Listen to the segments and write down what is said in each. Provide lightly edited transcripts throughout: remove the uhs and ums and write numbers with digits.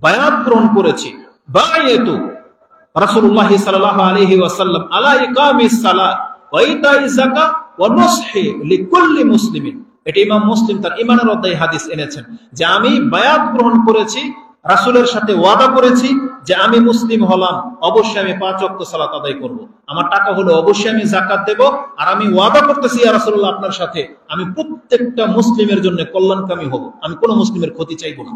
বায়াত গ্রহণ করেছি। বায়াতু রাসূলুল্লাহ সাল্লাল্লাহু আলাইহি ওয়াসাল্লাম আলা ইকামিস সালাত ওয়া ইতাইজ যাকাত ওয়া নসহি লিকুল্লি মুসলিমিন। এটা ইমাম মুসলিম তার ঈমানের অধ্যায়ে হাদিস এনেছেন যে আমি বায়াত গ্রহণ করেছি, রাসূলের সাথে ওয়াদা করেছি যে আমি মুসলিম হলাম, অবশ্যই আমি 5 ওয়াক্ত সালাত আদায় করব, আমার টাকা হলো অবশ্যই আমি যাকাত দেব, আর আমি ওয়াদা করতেছি ইয়া রাসূলুল্লাহ আপনার সাথে আমি প্রত্যেকটা মুসলিমের জন্য কল্যাণকামী হব, আমি কোনো মুসলিমের ক্ষতি চাইব না।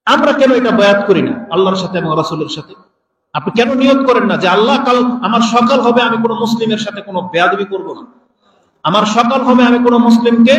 আমরা কেন এটা বায়াত করি না আল্লাহর সাথে এবং রাসূলের সাথে? আপনি কেন নিয়ত করেন না যে আল্লাহ কাল আমার সকাল হবে আমি কোনো মুসলিমের সাথে কোনো বেয়াদবি করব না, আমার সকাল হবে আমি কোনো মুসলিমকে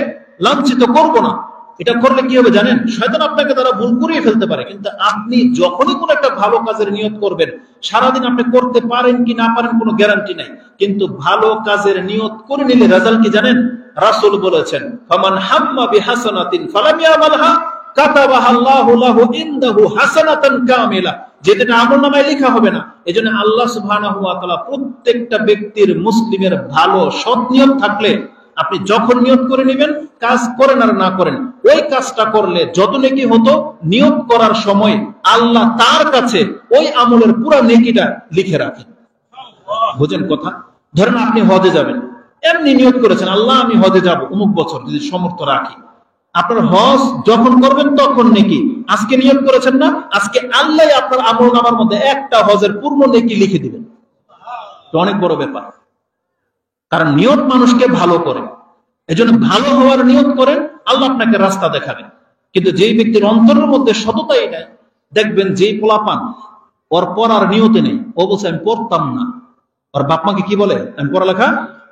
লাঞ্ছিত করব না? এটা করলে কি হবে জানেন? শয়তান আপনাকে দ্বারা ভুল করিয়ে ফেলতে পারে, কিন্তু আপনি যখনই কোনো একটা ভালো কাজের নিয়ত করবেন, সারাদিন আপনি করতে পারেন কি না পারেন কোনো গ্যারান্টি নাই, কিন্তু ভালো কাজের নিয়ত করে নিলে রেজাল্ট কি জানেন? রাসূল বলেছেন ফামান হাম্মা বিহাসানাতিন ফালাম ইয়ামালহা কাতাবাহা আল্লাহু লাহু ইনদাহু হাসানাতান কামিলা। যেটা আমলনামায় লেখা হবে না। এজন্য আল্লাহ সুবহানাহু ওয়া তাআলা প্রত্যেকটা ব্যক্তির মুসলিমের ভালো সৎ নিয়ত থাকলে আপনি যখন নিয়ত করে নেবেন, কাজ করেন আর না করেন, ওই কাজটা করলে যত নেকি হতো নিয়ত করার সময় আল্লাহ তার কাছে ওই আমলের পুরো নেকিটা লিখে রাখেন। বুঝেন কথা? ধরেন আপনি হজে যাবেন, এমনি নিয়ত করেছেন আল্লাহ আমি হজে যাব অমুক বছর যদি সমর্থ রাখি, আপনার হজ যখন করবেন তখন নেকি। আজকে নিয়ত করেছেন না, আজকে আল্লাহ আপনার আমলনামার মধ্যে একটা হজের পূর্ণ নেকি লিখে দিবেন। তো অনেক বড় ব্যাপার, কারণ নিয়ত মানুষকে ভালো করে। এজন্য ভালো হওয়ার নিয়ত করেন, আল্লাহ আপনাকে রাস্তা দেখাবেন। কিন্তু যেই ব্যক্তির অন্তরের মধ্যে সততাই নাই, দেখবেন যেই পোলাপান ওর পড়ার নিয়তে নেই, ও বলছে আমি পড়তাম না, ওর বাপ মাকে কি বলে আমি পড়ালেখা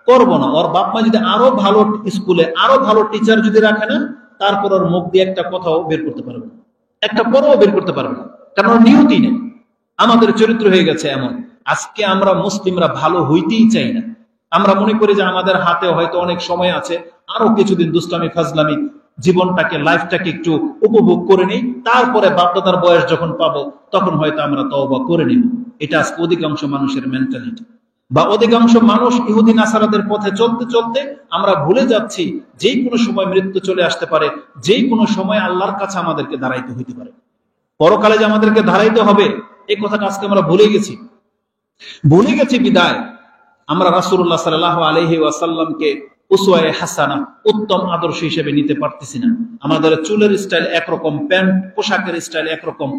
করব না। ওর বাপ মা যদি আরো ভালো স্কুলে আরো ভালো টিচার যদি রাখে না, তারপর ওর মুখ দিয়ে একটা কথাও বের করতে পারবে না, একটা পড়াও বের করতে পারবে না, কারণ ওর নিয়তই নেই। আমাদের চরিত্র হয়ে গেছে এমন, আজকে আমরা মুসলিমরা ভালো হইতেই চাই না। আমরা মনে করি যে আমাদের হাতে হয়তো অনেক সময় আছে, আরো কিছুদিন দুষ্টামি ফাজলামি জীবনটাকে লাইফটাকে একটু উপভোগ করে নিই, তারপরে বাপদাদার বয়স যখন পাবো তখন হয়তো আমরা তওবা করে নিব। এটা আজকে অধিকাংশ মানুষের মেন্টালিটি। বা অধিকাংশ মানুষ ইহুদি নাসারাদের পথে চলতে চলতে আমরা ভুলে যাচ্ছি যেই কোনো সময় মৃত্যু চলে আসতে পারে, যেই কোনো সময় আল্লাহর কাছে আমাদেরকে দাঁড়াইতে হইতে পারে, পরকালে যে আমাদেরকে দাঁড়াইতে হবে এই কথাটা আজকে আমরা ভুলে গেছি বিদায় আমরা রাসূলুল্লাহ সাল্লাল্লাহু আলাইহি ওয়াসাল্লামকে উসওয়ায়ে হাসানা উত্তম আদর্শ হিসেবে নিতে পারতেছি না। আমাদের চুলের স্টাইল একরকম, প্যান্ট পোশাকের স্টাইল একরকম,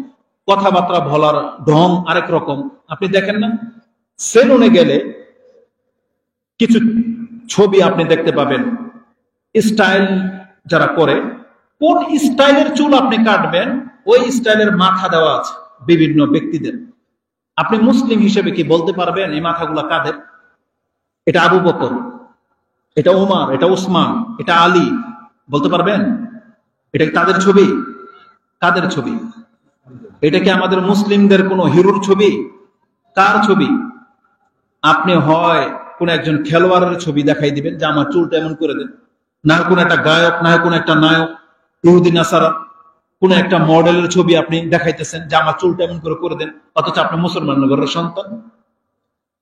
কথাবার্তা বলার ঢং আরেক রকম। আপনি দেখেন না, সেলুনে গেলে কিছু ছবি আপনি দেখতে পাবেন, স্টাইল যারা করে, কোন স্টাইলের চুল আপনি কাটবেন ওই স্টাইলের মাথা দেওয়া আছে বিভিন্ন ব্যক্তিদের। আপনি মুসলিম হিসেবে কি বলতে পারবেন এই মাথাগুলা কাদের? এটা আবু বকর, এটা ওমর, এটা উসমান, এটা আলী, বলতে পারবেন? এটা তাদের ছবি? কাদের ছবি? এটা কি আমাদের মুসলিমদের কোন হিরোর ছবি? কার ছবি? আপনি হয় কোন একজন খেলোয়াড়ের ছবি দেখাই দিবেন যে আমার চুলটা এমন করে দেন, না কোন একটা গায়ক, না কোন একটা নায়ক, ইহুদি নাসারা কোন একটা মডেলের ছবি আপনি দেখাইতেছেন যে আমার চুলটা এমন করে দেন, অথচ আপনি মুসলমান ঘরের সন্তান।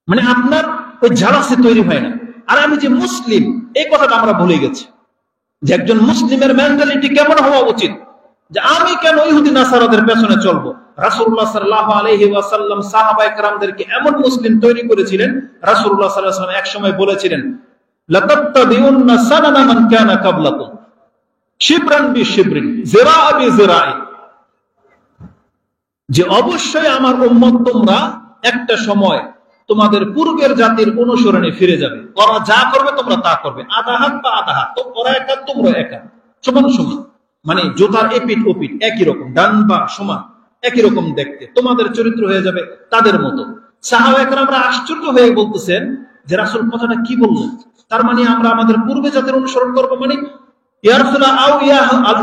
মানে আপনার ওই ঝালাসে তৈরি হয় না। আর আমি যে মুসলিম এই কথাটা আমরা ভুলে গেছি, যে একজন মুসলিমের মেন্টালিটি কেমন হওয়া উচিত, যে আমি কেন ইহুদি নাসারাদের পেছনে চলবো। রাসূলুল্লাহ সাল্লাল্লাহু আলাইহি ওয়াসাল্লাম সাহাবায়ে কেরামদেরকে এমন মুসলিম তৈরি করেছিলেন, রাসূলুল্লাহ সাল্লাল্লাহু আলাইহি ওয়াসাল্লাম এক সময় বলেছিলেন লাতাত্তাবিউন্না সানানা মান কানা ক্বাবলাকুম শিবরান বিশিবরিন যিরাআ বিযিরাই, যে অবশ্যই আমার উম্মত তোমরা একটা সময় তোমাদের পূর্বের জাতির অনুসরণে ফিরে যাবে, ওরা যা করবে তোমরা তা করবে, আধা হাত বা আধা হাত, তো ওরা একা তোমরা একা, সমান সমান, মানে জোতার এপিট ওপিট একই রকম, ডান বা সমান একই রকম দেখতে, তোমাদের চরিত্র হয়ে যাবে তাদের মতো। সাহাবায়ে কেরামরা আশ্চর্য হয়ে বলতেছেন যে রাসূল কথাটা কি বললেন, তার মানে আমরা আমাদের পূর্বে জাতির অনুসরণ করবো, মানে ইয়া রাসূলুল্লাহ আও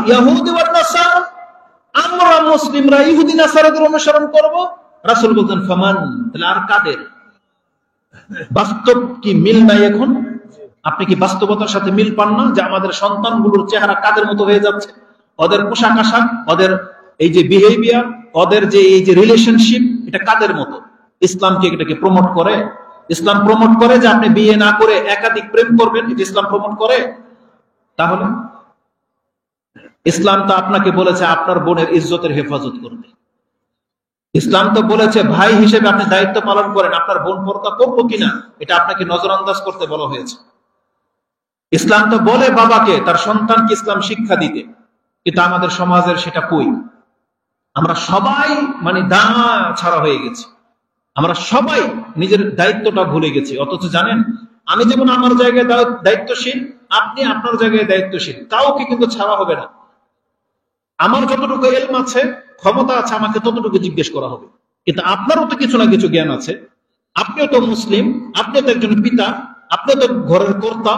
ইয়াহুদি ওয়ান নাসারা, আমরা মুসলিমরা ইহুদি নাসারাদের অনুসরণ করব? রাসূল বলতেন ফামান, তাহলে আর কাদের? বাস্তব কি মিল নাই এখন? আপনি কি বাস্তবতার সাথে মিল পান না যে আমাদের সন্তানগুলোর চেহারা কাদের মতো হয়ে যাচ্ছে, ওদের পোশাক আশাক, ওদের এই যে বিহেভিয়ার, ওদের যে এই যে রিলেশনশিপ, এটা কাদের মতো? ইসলাম কি এটাকে প্রমোট করে? ইসলাম প্রমোট করে যে আপনি বিয়ে না করে একাধিক প্রেম করবেন? এটা ইসলাম প্রমোট করে? তাহলে ইসলাম তো আপনাকে বলেছে আপনার বোনের ইজ্জতের হেফাজত করবে, ইসলাম তো বলেছে ভাই হিসেবে আপনি দায়িত্ব পালন করেন, আপনার বোন পর্দা করবো কিনা এটা আপনাকে নজরআন্দাজ করতে বলা হয়েছে। ইসলাম তো বলে বাবাকে তার সন্তানকে ইসলাম শিক্ষা দিতে, কিন্তু আমাদের সমাজের সেটা কই? আমরা সবাই মানে দানা ছাড়া হয়ে গেছি, আমরা সবাই নিজের দায়িত্বটা ভুলে গেছি। অথচ জানেন, আমি যেমন আমার জায়গায় দায়িত্বশীল, আপনি আপনার জায়গায় দায়িত্বশীল, কাউকে কিন্তু ছাড়া হবে না। আমার যতটুকু এলম আছে, ক্ষমতা আছে, আমাকে ততটুকু জিজ্ঞেস করা হবে। কিন্তু আপনারও তো কিছু না কিছু জ্ঞান আছে, আপনিও তো মুসলিম, আপনিও তো একজন পিতা, আপনিও তো ঘরের কর্তা,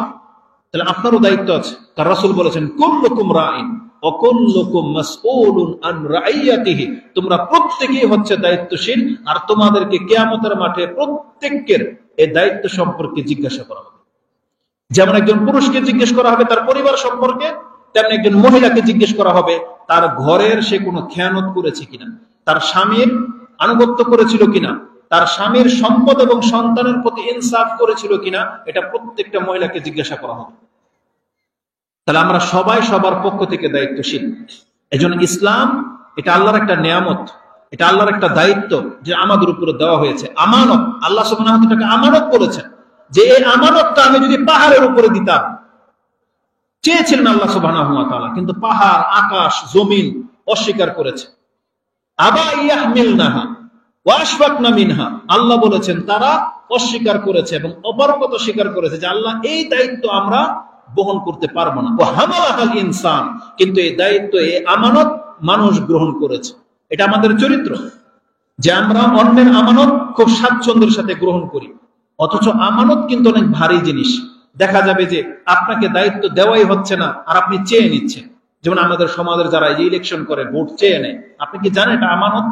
তাহলে আপনারও দায়িত্ব আছে। তার রাসূল বলেছেন কুল্লুকুম রাইন ওয়া কুল্লুকুম মাসউলুন আন রাইয়াতিহি, তোমরা প্রত্যেকেই হচ্ছে দায়িত্বশীল, আর তোমাদেরকে কিয়ামতের মাঠে প্রত্যেকের এই দায়িত্ব সম্পর্কে জিজ্ঞাসা করা হবে। যেমন একজন পুরুষকে জিজ্ঞেস করা হবে তার পরিবার সম্পর্কে, তেমনি একজন মহিলাকে জিজ্ঞেস করা হবে তার ঘরের সে কোনো খেয়ানত করেছে কিনা, তার স্বামীর আনুগত্য করেছিল কিনা, তার স্বামীর সম্পদ এবং সন্তানের প্রতি ইনসাফ করেছিল কিনা, এটা প্রত্যেকটা মহিলাকে জিজ্ঞাসা করা হবে। তাহলে আমরা সবাই সবার পক্ষ থেকে দায়িত্বশীল। এজন্য ইসলাম এটা আল্লাহর একটা নিয়ামত, এটা আল্লাহর একটা দায়িত্ব যে আমাদের উপরে দেওয়া হয়েছে, আমানত। আল্লাহ সুবহানাহু ওয়া তাআলা আমানত বলেছেন যে এই আমানতটা আমি যদি পাহাড়ের উপরে দিতাম, চেয়েছিলেন আল্লাহ সুবহানাহু ওয়া তাআলা, কিন্তু পাহাড়, আকাশ, জমিন অস্বীকার করেছে। আবা ইয়াহমিলনাহা ওয়া আশফাকনা মিনহা, আল্লাহ বলেছেন তারা অস্বীকার করেছে এবং অপারগতা স্বীকার করেছে যে আল্লাহ এই দায়িত্ব আমরা বহন করতে পারবো না। ওয়া হামালাহাল ইনসান, কিন্তু এই দায়িত্ব, এই আমানত মানুষ গ্রহণ করেছে। এটা আমাদের চরিত্র যে আমরা অন্যের আমানত খুব স্বাচ্ছন্দ্যের সাথে গ্রহণ করি, অথচ আমানত কিন্তু অনেক ভারী জিনিস। দেখা যাবে যে আপনাকে দায়িত্ব দেওয়াই হচ্ছে না আর আপনি চেয়ে নিচ্ছেন। যেমন আমাদের সমাজের যারা ইলেকশন করে ভোট চেয়ে নেয়, আপনি কি জানেন এটা আমানত?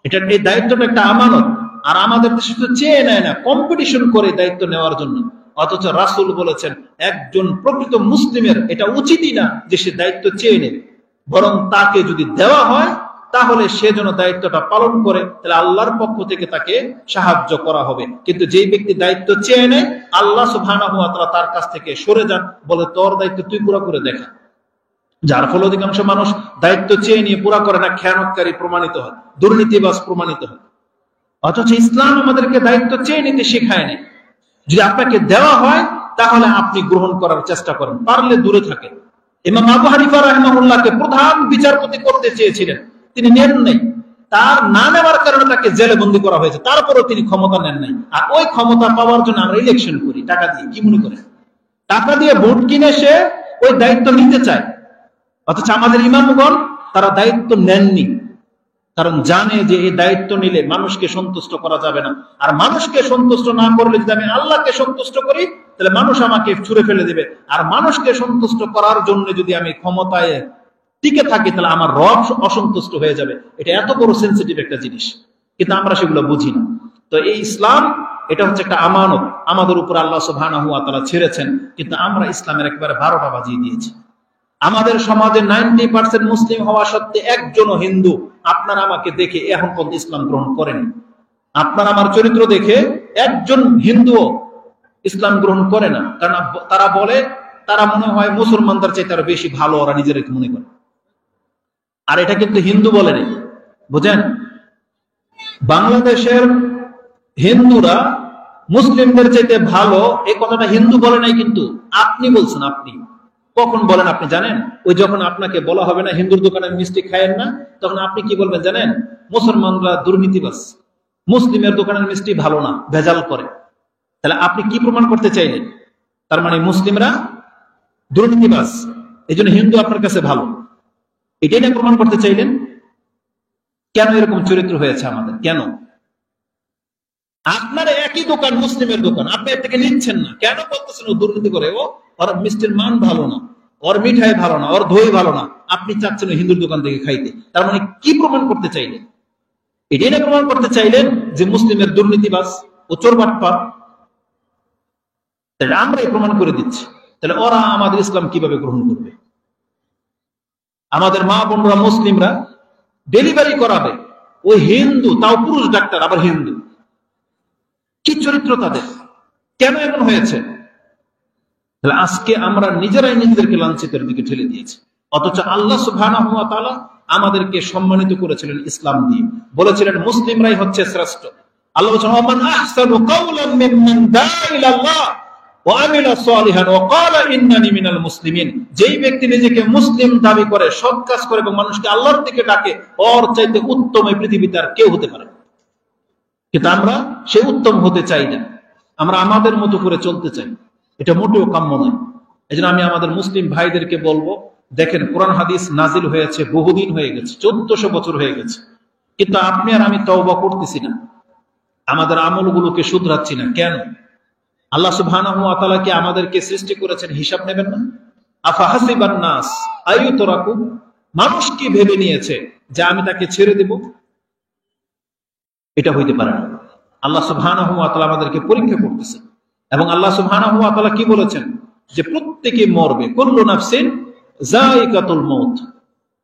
এটা, এই দায়িত্বটা একটা আমানত। আর আমাদের দেশে তো চেয়ে নেয় না, কম্পিটিশন করে দায়িত্ব নেওয়ার জন্য। অথচ রাসূল বলেছেন একজন প্রকৃত মুসলিমের এটা উচিতই না যে সে দায়িত্ব চেয়ে নেবে, বরং তাকে যদি দেওয়া হয় তাহলে সে যেন দায়িত্বটা পালন করে, তাহলে আল্লাহর পক্ষ থেকে তাকে সাহায্য করা হবে। কিন্তু যেই ব্যক্তি দায়িত্ব চেয়ে নেয়, আল্লাহ সুবহানাহু ওয়া তাআলা তার কাছ থেকে সরে যান, বলে তোর দায়িত্ব তুই পুরো করে দেখা। যার ফলে অধিকাংশ মানুষ দায়িত্ব চেয়ে নিয়ে পুরা করে না, খেয়ানতকারী প্রমাণিত হয়, দুর্নীতিবাজ প্রমাণিত হয়। অথচ ইসলাম আমাদেরকে দায়িত্ব চেয়ে নিতে শেখায় নেই। যদি আপনাকে দেওয়া হয় তাহলে আপনি গ্রহণ করার চেষ্টা করেন, পারলে দূরে থাকেন। ইমাম আবু হানিফা রাহিমাহুল্লাহকে প্রধান বিচারপতি করতে চেয়েছিলেন, তিনি নেন নাই। তার না নেওয়ার কারণে তাকে জেলে বন্দী করা হয়েছে, তারপরেও তিনি ক্ষমতা নেন নাই। আর ওই ক্ষমতা পাওয়ার জন্য আমরা ইলেকশন করি টাকা দিয়ে। কি মনে করেন? টাকা দিয়ে ভোট কিনে সে ওই দায়িত্ব নিতে চায়। অথচ আমাদের ইমামগণ তারা দায়িত্ব নেননি, কারণ জানে যে এই দায়িত্ব নিলে মানুষকে সন্তুষ্ট করা যাবে না। আর মানুষকে সন্তুষ্ট না করলে যদি আমি আল্লাহকে সন্তুষ্ট করি, তাহলে মানুষ আমাকে ছুঁড়ে ফেলে দেবে। আর মানুষকে সন্তুষ্ট করার জন্য যদি আমি ক্ষমতায় টিকে থাকি, তাহলে আমার রব অসন্তুষ্ট হয়ে যাবে। এটা এত বড় সেন্সিটিভ একটা জিনিস, কিন্তু আমরা সেগুলো বুঝি না। তো এই ইসলাম এটা হচ্ছে একটা আমানত, আমাদের উপর আল্লাহ সুবহানাহু ওয়া তাআলা ছেড়েছেন, কিন্তু আমরা ইসলামের একবারে 12টা বাজিয়ে দিয়েছি। আমাদের সমাজে 90% মুসলিম হওয়া সত্ত্বে একজনও হিন্দু আপনার আমাকে দেখে এখন পর্যন্ত ইসলাম গ্রহণ করেনি। আপনার আমার চরিত্র দেখে একজন হিন্দু ইসলাম গ্রহণ করে না, কারণ তারা বলে, তারা মনে হয় মুসলমানদের চাইতে আরো বেশি ভালো ওরা নিজেদেরকে মনে করে। আর এটা কিন্তু হিন্দু বলে নেই, বুঝেন? বাংলাদেশের হিন্দুরা মুসলিমদের চাইতে ভালো, এই কথাটা হিন্দু বলে নাই, কিন্তু আপনি বলছেন। আপনি কখন বলেন আপনি জানেন? ওই যখন আপনাকে বলা হবে না হিন্দুর দোকানের মিষ্টি খায়েন না, তখন আপনি কি বলবেন জানেন? মুসলমানরা দুর্নীতিবাজ, মুসলিমের দোকানের মিষ্টি ভালো না, ভেজাল করে। তাহলে আপনি কি প্রমাণ করতে চাইলেন? তার মানে মুসলিমরা দুর্নীতিবাজ, এই জন্য হিন্দু আপনার কাছে ভালো, এটাই না প্রমাণ করতে চাইলেন? কেন এরকম চরিত্র হয়েছে আমাদের? কেন? আপনার একই দোকান, মুসলিমের দোকান, আপনি এর থেকে নিচ্ছেন না কেন? বলতেছেন ও দুর্নীতি করে, ওর মিষ্টির মান ভালো না, ওর মিঠাই ভালো না, ওর দই ভালো না, আপনি চাচ্ছেন হিন্দুর দোকান থেকে খাইতে। তার মানে কি প্রমাণ করতে চাইলেন? এটাই না প্রমাণ করতে চাইলেন যে মুসলিমের দুর্নীতিবাজ ও চোর বাটপার। তাহলে আমরাই প্রমাণ করে দিচ্ছি, তাহলে ওরা আমাদের ইসলাম কিভাবে গ্রহণ করবে? আমাদের মা বোনরা মুসলিমরা ডেলিভারি করাবে, ওই হিন্দু, তাও পুরুষ ডাক্তার, আবার হিন্দু। কি চরিত্র তাদের? কেন এমন হয়েছে? আজকে আমরা নিজেরাই নিজেদেরকে লাঞ্ছিতের দিকে ঠেলে দিয়েছি। অথচ আল্লাহ সুবহানাহু ওয়া তাআলা আমাদেরকে সম্মানিত করেছিলেন ইসলাম দিয়ে, বলেছিলেন মুসলিমরাই হচ্ছে শ্রেষ্ঠ। আল্লাহ বলেছেন ওমান আহসানু কাওলাম মিম্মান দাআ ইলাল্লাহ ওয়া আমিলা সালিহান ওয়া ক্বালা ইন্নানি মিনাল মুসলিমিন। যেই ব্যক্তি নিজেকে মুসলিম দাবি করে, সৎ কাজ করে এবং মানুষকে আল্লাহর দিকে ডাকে, ওর চাইতে উত্তম এই পৃথিবীতে আর কেউ হতে পারে না। কিন্তু আমরা সেই উত্তম হতে চাই না, আমরা আমাদের মতো করে চলতে চাই। এটা মোটেও কাম্য নয়। এজন্য আমি আমাদের মুসলিম ভাইদেরকে বলবো, দেখেন কোরআন হাদিস নাজিল হয়েছে বহুদিন হয়ে গেছে, 1400 বছর হয়ে গেছে, কিন্তু আপনি আর আমি তওবা করতেছি না, আমাদের আমলগুলোকে শুধরাচ্ছি না। কেন? আল্লাহ সুবহানাহু ওয়া তাআলা কি আমাদেরকে সৃষ্টি করেছেন হিসাব নেবেন না? আফাহাসিবান নাস আইয়ুতরাকু, মানুষ কি ভেবে নিয়েছে যে আমি তাকে ছেড়ে দেব? এটা হইতে পারে না। আল্লাহ সুবহানাহু ওয়া তাআলা আমাদেরকে পরীক্ষা করতেছেন, এবং আল্লাহ সুবহানাহু ওয়া তাআলা কি বলেছেন যে প্রত্যেকে মরবে, কুল্লু নাফসিন যায়িকাতুল মউত।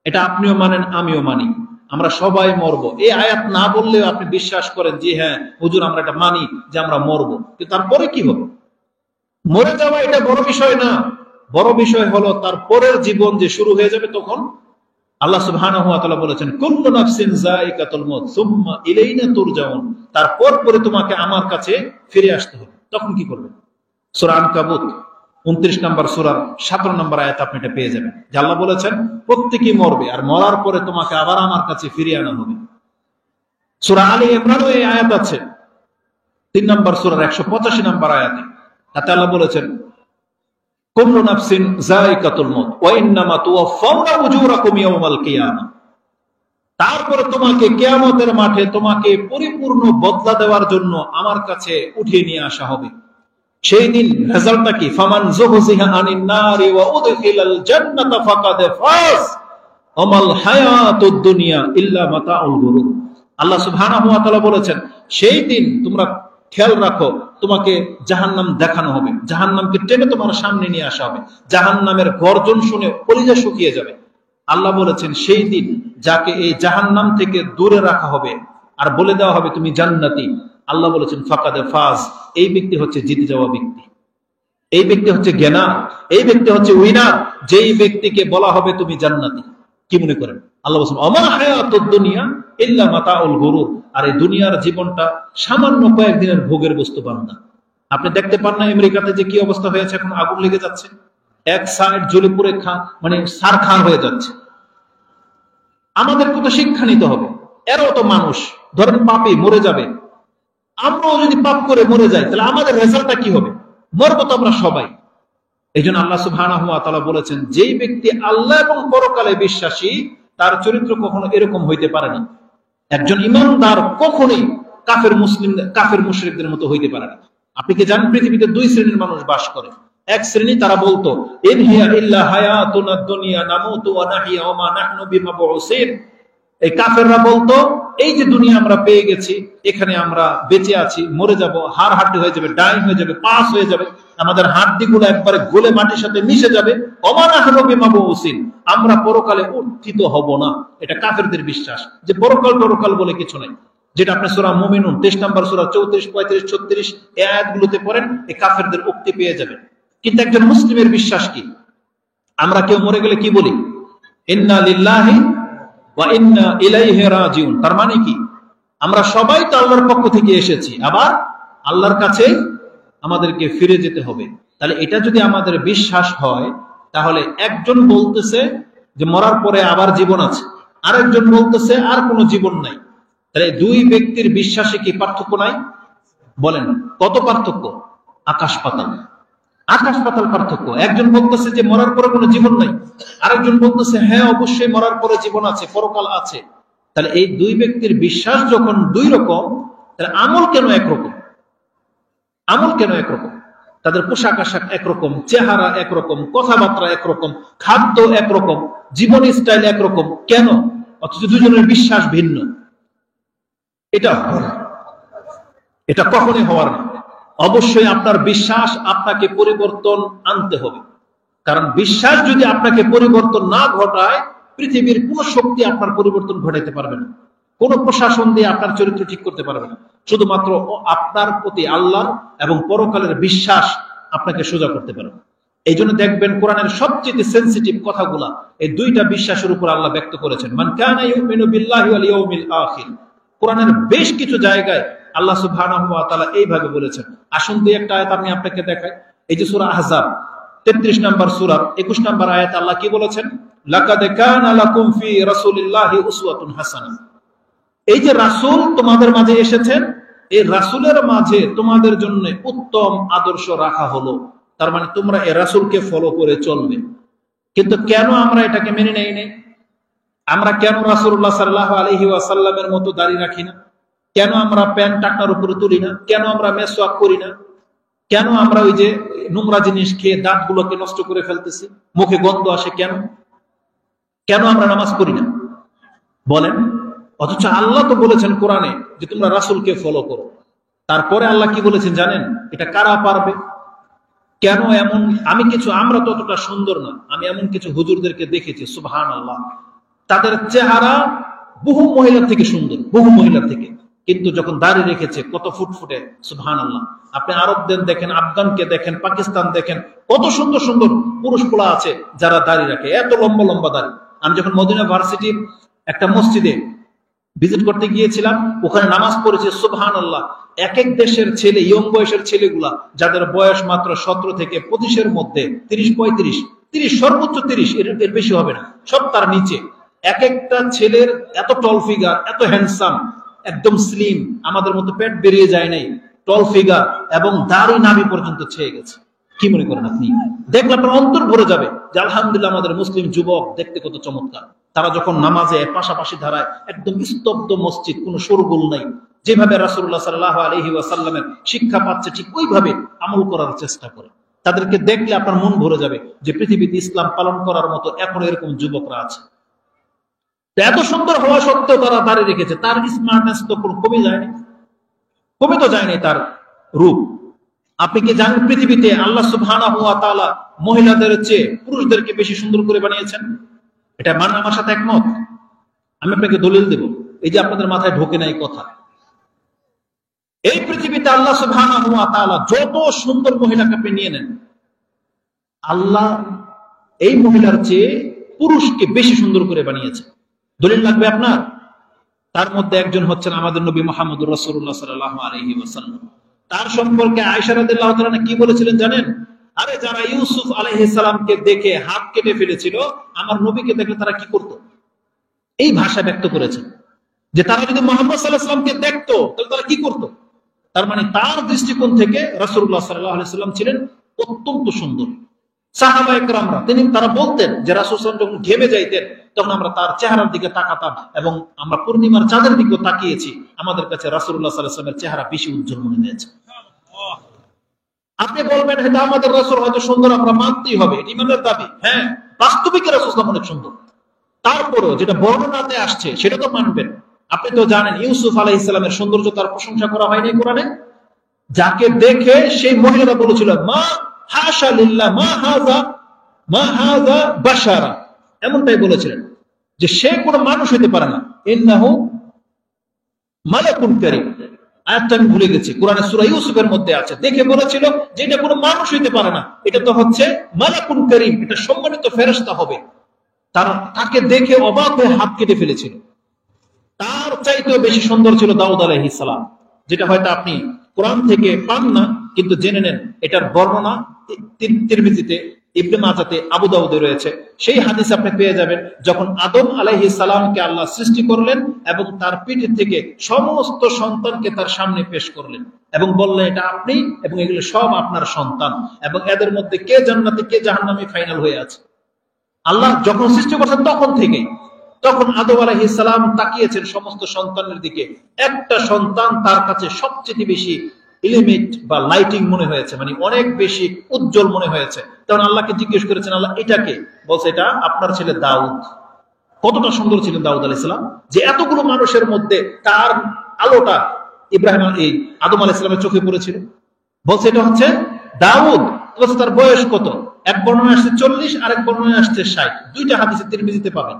এটা আপনিও মানেন, আমিও মানি, আমরা সবাই মরবো। এই আয়াত না বললেও আপনি বিশ্বাস করেন যে হ্যাঁ হুজুর আমরা এটা মানি যে আমরা মরবো, কিন্তু তারপরে কি হবে? মরে যাওয়া এটা বড় বিষয় না, বড় বিষয় হলো তার পরের জীবন যে শুরু হয়ে যাবে। তখন আল্লাহ সুবহানাহু ওয়া তাআলা বলেছেন কুল্লু নাফসিন যায়িকাতুল মউত সুম্মা ইলাইনা তুরজাউন, তারপর পরে তোমাকে আমার কাছে ফিরে আসতে হবে। তখন কি করবে? সূরা আনকাবুত 29 নম্বর সূরার 17 নম্বর আয়াত আপনি এটা পেয়ে যাবেন, যে আল্লাহ বলেছেন প্রত্যেকেই মরবে, আর মরার পরে তোমাকে আবার আমার কাছে ফিরিয়ে আনা হবে। সূরা আলী ইমরানও এই আয়াত আছে 3 নম্বর সূরার 185 নম্বর আয়াতে। তাতে আল্লাহ বলেছেন কুল্লু নাফসিন যায়িকাতুল মউত ওয়া ইন্নামা তুওয়াফাউনা উজুরাকুম ইয়াওমাল কিয়ামাহ, তারপরে তোমাকে কিয়ামতের মাঠে তোমাকে পরিপূর্ণ বদলা দেওয়ার জন্য আমার কাছে উঠিয়ে নিয়ে আসা হবে। সেই দিন রেজাল্টটা কি? ফামান যুহজিহা আনিন নারি ওয়া উদখিলাল জান্নাতা ফাকাদ ফাজ ওয়ামাল হায়াতুদ দুনিয়া ইল্লা মাতাউল গুরুর। আল্লাহ সুবহানাহু ওয়া তাআলা বলেছেন সেই দিন তোমরা খেয়াল রাখো, তোমাকে জাহান্নাম দেখানো হবে, জাহান্নামকে টেনে তোমার সামনে নিয়ে আসা হবে, জাহান্নামের গর্জন শুনে কলিজা শুকিয়ে যাবে। আল্লাহ বলেছেন সেই দিন যাকে এই জাহান্নাম থেকে দূরে রাখা হবে আর বলে দেওয়া হবে তুমি জান্নাতি, আল্লাহ বলেছেন ফাকাদে ফাজ, এই ব্যক্তি হচ্ছে জিতে যাওয়া ব্যক্তি, এই ব্যক্তি হচ্ছে জ্ঞানা, এই ব্যক্তি হচ্ছে উইনার, যেই ব্যক্তিকে বলা হবে তুমি জান্নাতি। কি মনে করেন? আল্লাহ বলেছেন ওমা হায়াতুদ দুনিয়া ইল্লা মাতাউল গুরুর, আর এই দুনিয়ার জীবনটা সামান্য কয়েকদিনের ভোগের বস্তু বান্দা। আপনি দেখতে পান না আমেরিকাতে যে কি অবস্থা হয়েছে, এখন আগুন লেগে যাচ্ছে, এক সাইড জ্বলে পুড়ে মানে সারখার হয়ে যাচ্ছে। আমাদের কত শিক্ষা নিতে হবে। এরাও তো মানুষ, ধরেন পাপী মরে যাবে, আমরাও যদি পাপ করে মরে যাই তাহলে আমাদের রেজাল্টটা কি হবে? মরবো তো আমরা সবাই। এই জন্য আল্লাহ সুবহানাহু ওয়া তাআলা বলেছেন যেই ব্যক্তি আল্লাহ এবং পরকালে বিশ্বাসী তার চরিত্র কখনো এরকম হইতে পারে না। একজন ইমানদার কখনোই কাফের মুশরিকদের মতো হইতে পারে না। আপনি কি জানেন পৃথিবীতে 2 শ্রেণীর মানুষ বাস করে? এক শ্রেণী তারা বলতো ইন হিয়া ইল্লা হায়াতুনাদ দুনিয়া নামুতু ওয়া নাহইয়া ওয়া মা নাহনু বিমাবউসিন। এই কাফেররা বলতো এই যে দুনিয়া আমরা পেয়ে গেছি, এখানে আমরা বেঁচে আছি, মরে যাব, হাড় হাড্ডি হয়ে যাবে, ডাইং হয়ে যাবে, পাস হয়ে যাবে, আমাদের হাড্ডিগুলো একবারে গলে মাটির সাথে মিশে যাবে, ওয়া মা নাহনু বিমাবউসিন, আমরা পরকালে উত্থিত হব না। এটা কাফেরদের বিশ্বাস যে পরকাল বলে কিছু নাই, যেটা আপনি সূরা মুমিনুন 23 নম্বর সূরা 34, 35, 36 এই আয়াতগুলোতে পড়েন, এই কাফেরদের উক্তি পেয়ে যাবেন। কিন্তু একজন মুসলিমের বিশ্বাস কি? আমরা কেউ মরে গেলে কি বলি? ইন্না লিল্লাহি ওয়া ইন্না ইলাইহি রাজিউন। তার মানে কি? আমরা সবাই তো আল্লাহর পক্ষ থেকে এসেছি, আবার আল্লাহর কাছে আমাদেরকে ফিরে যেতে হবে। তাহলে এটা যদি আমাদের বিশ্বাস হয়, তাহলে একজন বলতেছে যে মরার পরে আবার জীবন আছে, আরেকজন বলতেছে আর কোনো জীবন নাই। তাহলে 2 ব্যক্তির বিশ্বাসে কি পার্থক্য নাই? বলেন কত পার্থক্য? আকাশ পাতাল, আকাশ পাতাল পার্থক্য। একজন বলতেছে যে মরার পরে কোনো জীবন নাই, আরেকজন বলতেছে হ্যাঁ অবশ্যই মরার পরে জীবন আছে, পরকাল আছে। তাহলে এই 2 ব্যক্তির বিশ্বাস যখন 2 রকম, তাহলে আমল কেন একরকম? আমল কেন একরকম? তাদের পোশাক আশাক একরকম, চেহারা একরকম, কথাবার্তা একরকম, খাদ্য একরকম, জীবন স্টাইল একরকম, কেন? অথচ দুজনের বিশ্বাস ভিন্ন। এটা কখনই হওয়ার না। অবশ্যই আপনার বিশ্বাস আপনাকে পরিবর্তন আনতে হবে, কারণ বিশ্বাস যদি আপনাকে পরিবর্তন না ঘটায়, পৃথিবীর কোন শক্তি আপনার পরিবর্তন ঘটাইতে পারবে না, কোন প্রশাসন দিয়ে আপনার চরিত্র ঠিক করতে পারবে না। শুধুমাত্র আপনার প্রতি আল্লাহ এবং পরকালের বিশ্বাস আপনাকে সোজা করতে পারবে। এই জন্য দেখবেন কোরআনের সবচেয়ে সেন্সিটিভ কথাগুলা এই দুইটা বিশ্বাসের উপর আল্লাহ ব্যক্ত করেছেন। মান কানা ইউমিনু বিল্লাহি ওয়াল ইয়াউমিল আখির। কোরআনের বেশ কিছু জায়গায় আল্লাহ সুবহানাহু ওয়া তাআলা এইভাবে বলেছেন। আসুন দুই একটা আয়াত আমি আপনাকে দেখাই। এই যে সূরা আহজাব 33 নম্বর সূরা 21 নম্বর আয়াতে আল্লাহ কি বলেছেন? লাকাদ কানা লাকুম ফি রাসূলিল্লাহি উসওয়াতুন হাসানাহ। এই যে রাসূল তোমাদের মাঝে এসেছেন, এই রাসূলের মাঝে তোমাদের জন্য উত্তম আদর্শ রাখা হলো। তার মানে তোমরা এই রাসূলকে ফলো করে চলবে। কিন্তু কেন আমরা এটাকে মেনে নেই নাই? আমরা কেন রাসূলুল্লাহ সাল্লাল্লাহু আলাইহি ওয়াসাল্লামের মতো দাড়ি রাখি না? কেন আমরা প্যান্ট টাকনার উপরে তুলি না? কেন আমরা মেসওয়াক করি না? কেন আমরা ওই যে নোংরা জিনিস খেয়ে দাঁতগুলোকে নষ্ট করে ফেলতেছি, মুখে গন্ধ আসে কেন? কেন আমরা নামাজ পড়ি না বলেন? অথচ আল্লাহ তো বলেছেন কোরআনে যে তোমরা রাসূলকে ফলো করো। তারপরে আল্লাহ কি বলেছেন জানেন? এটা কারা পারবে? কেন এমন? আমরা ততটা সুন্দর না। আমি এমন কিছু হুজুরদেরকে দেখেছি, সুবহানাল্লাহ, তাদের চেহারা বহু মহিলার থেকে সুন্দর, বহু মহিলার থেকে, কিন্তু যখন দাড়ি রেখেছে কত ফুটফুটে, সুবহানাল্লাহ। আপনি আরবদের দেখেন, আফগানকে দেখেন, পাকিস্তান দেখেন, কত সুন্দর সুন্দর পুরুষ পোলা আছে যারা দাড়ি রাখে, এত লম্বা লম্বা দাড়ি। আমি যখন মদিনা ভার্সিটির একটা মসজিদে ভিজিট করতে গিয়েছিলাম, ওখানে নামাজ পড়েছে, সুবহানাল্লাহ, এক এক দেশের ছেলে, ইয়ং বয়সের ছেলেগুলা, যাদের বয়স মাত্র 17 থেকে 25-এর মধ্যে, 30-35, সর্বোচ্চ 30, এর বেশি হবে না, সব তার নিচে। এক একটা ছেলের এত টল ফিগার, এত হ্যান্ডসাম, একদম স্লিম, আমাদের মতো পেট বেরিয়ে যায় নাই, টল ফিগার, এবং দাড়ি নাভি পর্যন্ত ছেয়ে গেছে। কি মনে করেন আপনি? দেখলে আপনার অন্তর ভরে যাবে যে আলহামদুলিল্লাহ আমাদের মুসলিম যুবক দেখতে কত চমৎকার। তারা যখন নামাজে পাশাপাশি ধারায়, একদম স্তব্ধ মসজিদ, কোনো শোরগোল নাই, যেভাবে রাসূলুল্লাহ সাল্লাল্লাহু আলাইহি ওয়াসাল্লামের শিক্ষা পাচ্ছে ঠিক ওইভাবে আমল করার চেষ্টা করে। তাদেরকে দেখলে আপনার মন ভরে যাবে যে পৃথিবীতে ইসলাম পালন করার মতো এখন এরকম যুবকরা আছে। এত সুন্দর হওয়া সত্ত্বেও তারা দাঁড়ি রেখেছে, তার স্মার্টনেস তো কমে যায়নি, কমে তো যায়নি তার রূপ। আপনি কি জানেন পৃথিবীতে আল্লাহ সুবহানাহু ওয়া তাআলা মহিলাদের চেয়ে পুরুষদেরকে বেশি সুন্দর করে বানিয়েছেন? এটা মান আমার সাথে একমত? আমি আপনাকে দলিল দেব, এই যে আপনাদের মাথায় ঢোকে না এই কথা। এই পৃথিবীতে আল্লাহ সুবহানাহু ওয়া তাআলা যত সুন্দর মহিলাকে আপনি নিয়ে নেন, আল্লাহ এই মহিলার চেয়ে পুরুষকে বেশি সুন্দর করে বানিয়েছে। দলিল লাগবে আপনার? তার মধ্যে একজন হচ্ছেন আমাদের নবী মুহাম্মদুর রাসূলুল্লাহ সাল্লাল্লাহু আলাইহি ওয়াসাল্লাম। তার সম্পর্কে আয়েশা রাদিয়াল্লাহু তাআলা কি বলেছিলেন জানেন? আরে যারা ইউসুফ আলাইহিস সালামকে দেখে হাত কেটে ফেলেছিল, আমার নবীকে দেখলে তারা কি করত? এই ভাষা ব্যক্ত করেছেন যে তারা যদি মুহাম্মদ সাল্লাল্লাহু আলাইহি ওয়াসাল্লামকে দেখতো তাহলে তারা কি করত? তার মানে তার দৃষ্টিকোণ থেকে রাসূলুল্লাহ সাল্লাল্লাহু আলাইহি ওয়াসাল্লাম ছিলেন অত্যন্ত সুন্দর। সাহাবায়ে কেরামরা তারা বলতেন যে রাসূল সাল্লাল্লাহু আলাইহি ওয়াসাল্লাম যখন ঘেমে যাইতেন তখন আমরা তার চেহারার দিকে তাকাতাম, এবং আমরা পূর্ণিমার চাঁদের দিকেও তাকিয়েছি, আমাদের কাছে রাসূলুল্লাহ সাল্লাল্লাহু আলাইহি ওয়াসাল্লামের চেহারা বেশি উজ্জ্বল মনে হয়েছে। আপনি বলবেন হয়তো আমাদের রাসূল হয়তো সুন্দর, আমরা মানতেই হবে, এটি ইমানের দাবি। হ্যাঁ, বাস্তবিক রাসূল সাল্লাল্লাহু আলাইহি ওয়াসাল্লাম অনেক সুন্দর, তারপরও যেটা বর্ণনাতে আসছে সেটা তো মানবেন। আপনি তো জানেন ইউসুফ আলাইহিস সালামের সৌন্দর্য তার প্রশংসা করা হয়নি কোরআনে? যাকে দেখে সেই মহিলারা বলেছিল মা হাশা লিল্লাহ মা হাযা বাশারা, এমনটাই বলেছিলেন যে সে কোনো মানুষ হইতে পারে না, ইন্নাহু মালাকুন কারীম। আয়াতটা আমি ভুলে গেছি, কোরআনে সূরা ইউসুফের মধ্যে আছে। দেখে বলেছিল যে এটা কোনো মানুষ হইতে পারে না, এটা তো হচ্ছে মালাকুন কারীম, এটা সম্মানিত ফেরেশতা হবে। তাকে দেখে অবাক হয়ে হাত কেটে ফেলেছিল। তার চাইতেও বেশি সুন্দর ছিল দাউদ আলাইহিস সালাম, যেটা হয়তো আপনি কোরআন থেকে পান না, কিন্তু জেনে নেন এটার বর্ণনা তিরমিজিতে, ইবনে মাজাতে, আবু দাউদে রয়েছে। সেই হাদিস আপনি পেয়ে যাবেন, যখন আদম আলাইহিস সালামকে আল্লাহ সৃষ্টি করলেন এবং তার পিঠ থেকে সমস্ত সন্তানকে তার সামনে পেশ করলেন এবং বললেন এটা আপনি এবং এগুলো সব আপনার সন্তান, এবং এদের মধ্যে কে জান্নাতে কে জাহান্নামে ফাইনাল হয়ে আছে। আল্লাহ যখন সৃষ্টি করছেন তখন আদম আলাইহিস সালাম তাকিয়েছেন সমস্ত সন্তানের দিকে, একটা সন্তান তার কাছে সবচেয়ে বেশি এলিমেন্ট বা লাইটিং মনে হয়েছে, মানে অনেক বেশি উজ্জ্বল মনে হয়েছে। তখন আল্লাহকে জিজ্ঞেস করেছেন, আল্লাহ এটাকে? বলছে এটা আপনার ছেলে দাউদ। কতটা সুন্দর ছিলেন দাউদ আলাইহিস সালাম যে এতগুলো মানুষের মধ্যে তার আলোটা আদম আলাইহিস সালামের চোখে পড়েছিল। বলছে এটা হচ্ছে দাউদ। বলছে তার বয়স কত? এক বর্ণনায় আসছে 40, আরেক বর্ণনায় আসছে 60, দুইটা হাদিসে তিরমিজিতে পাবেন।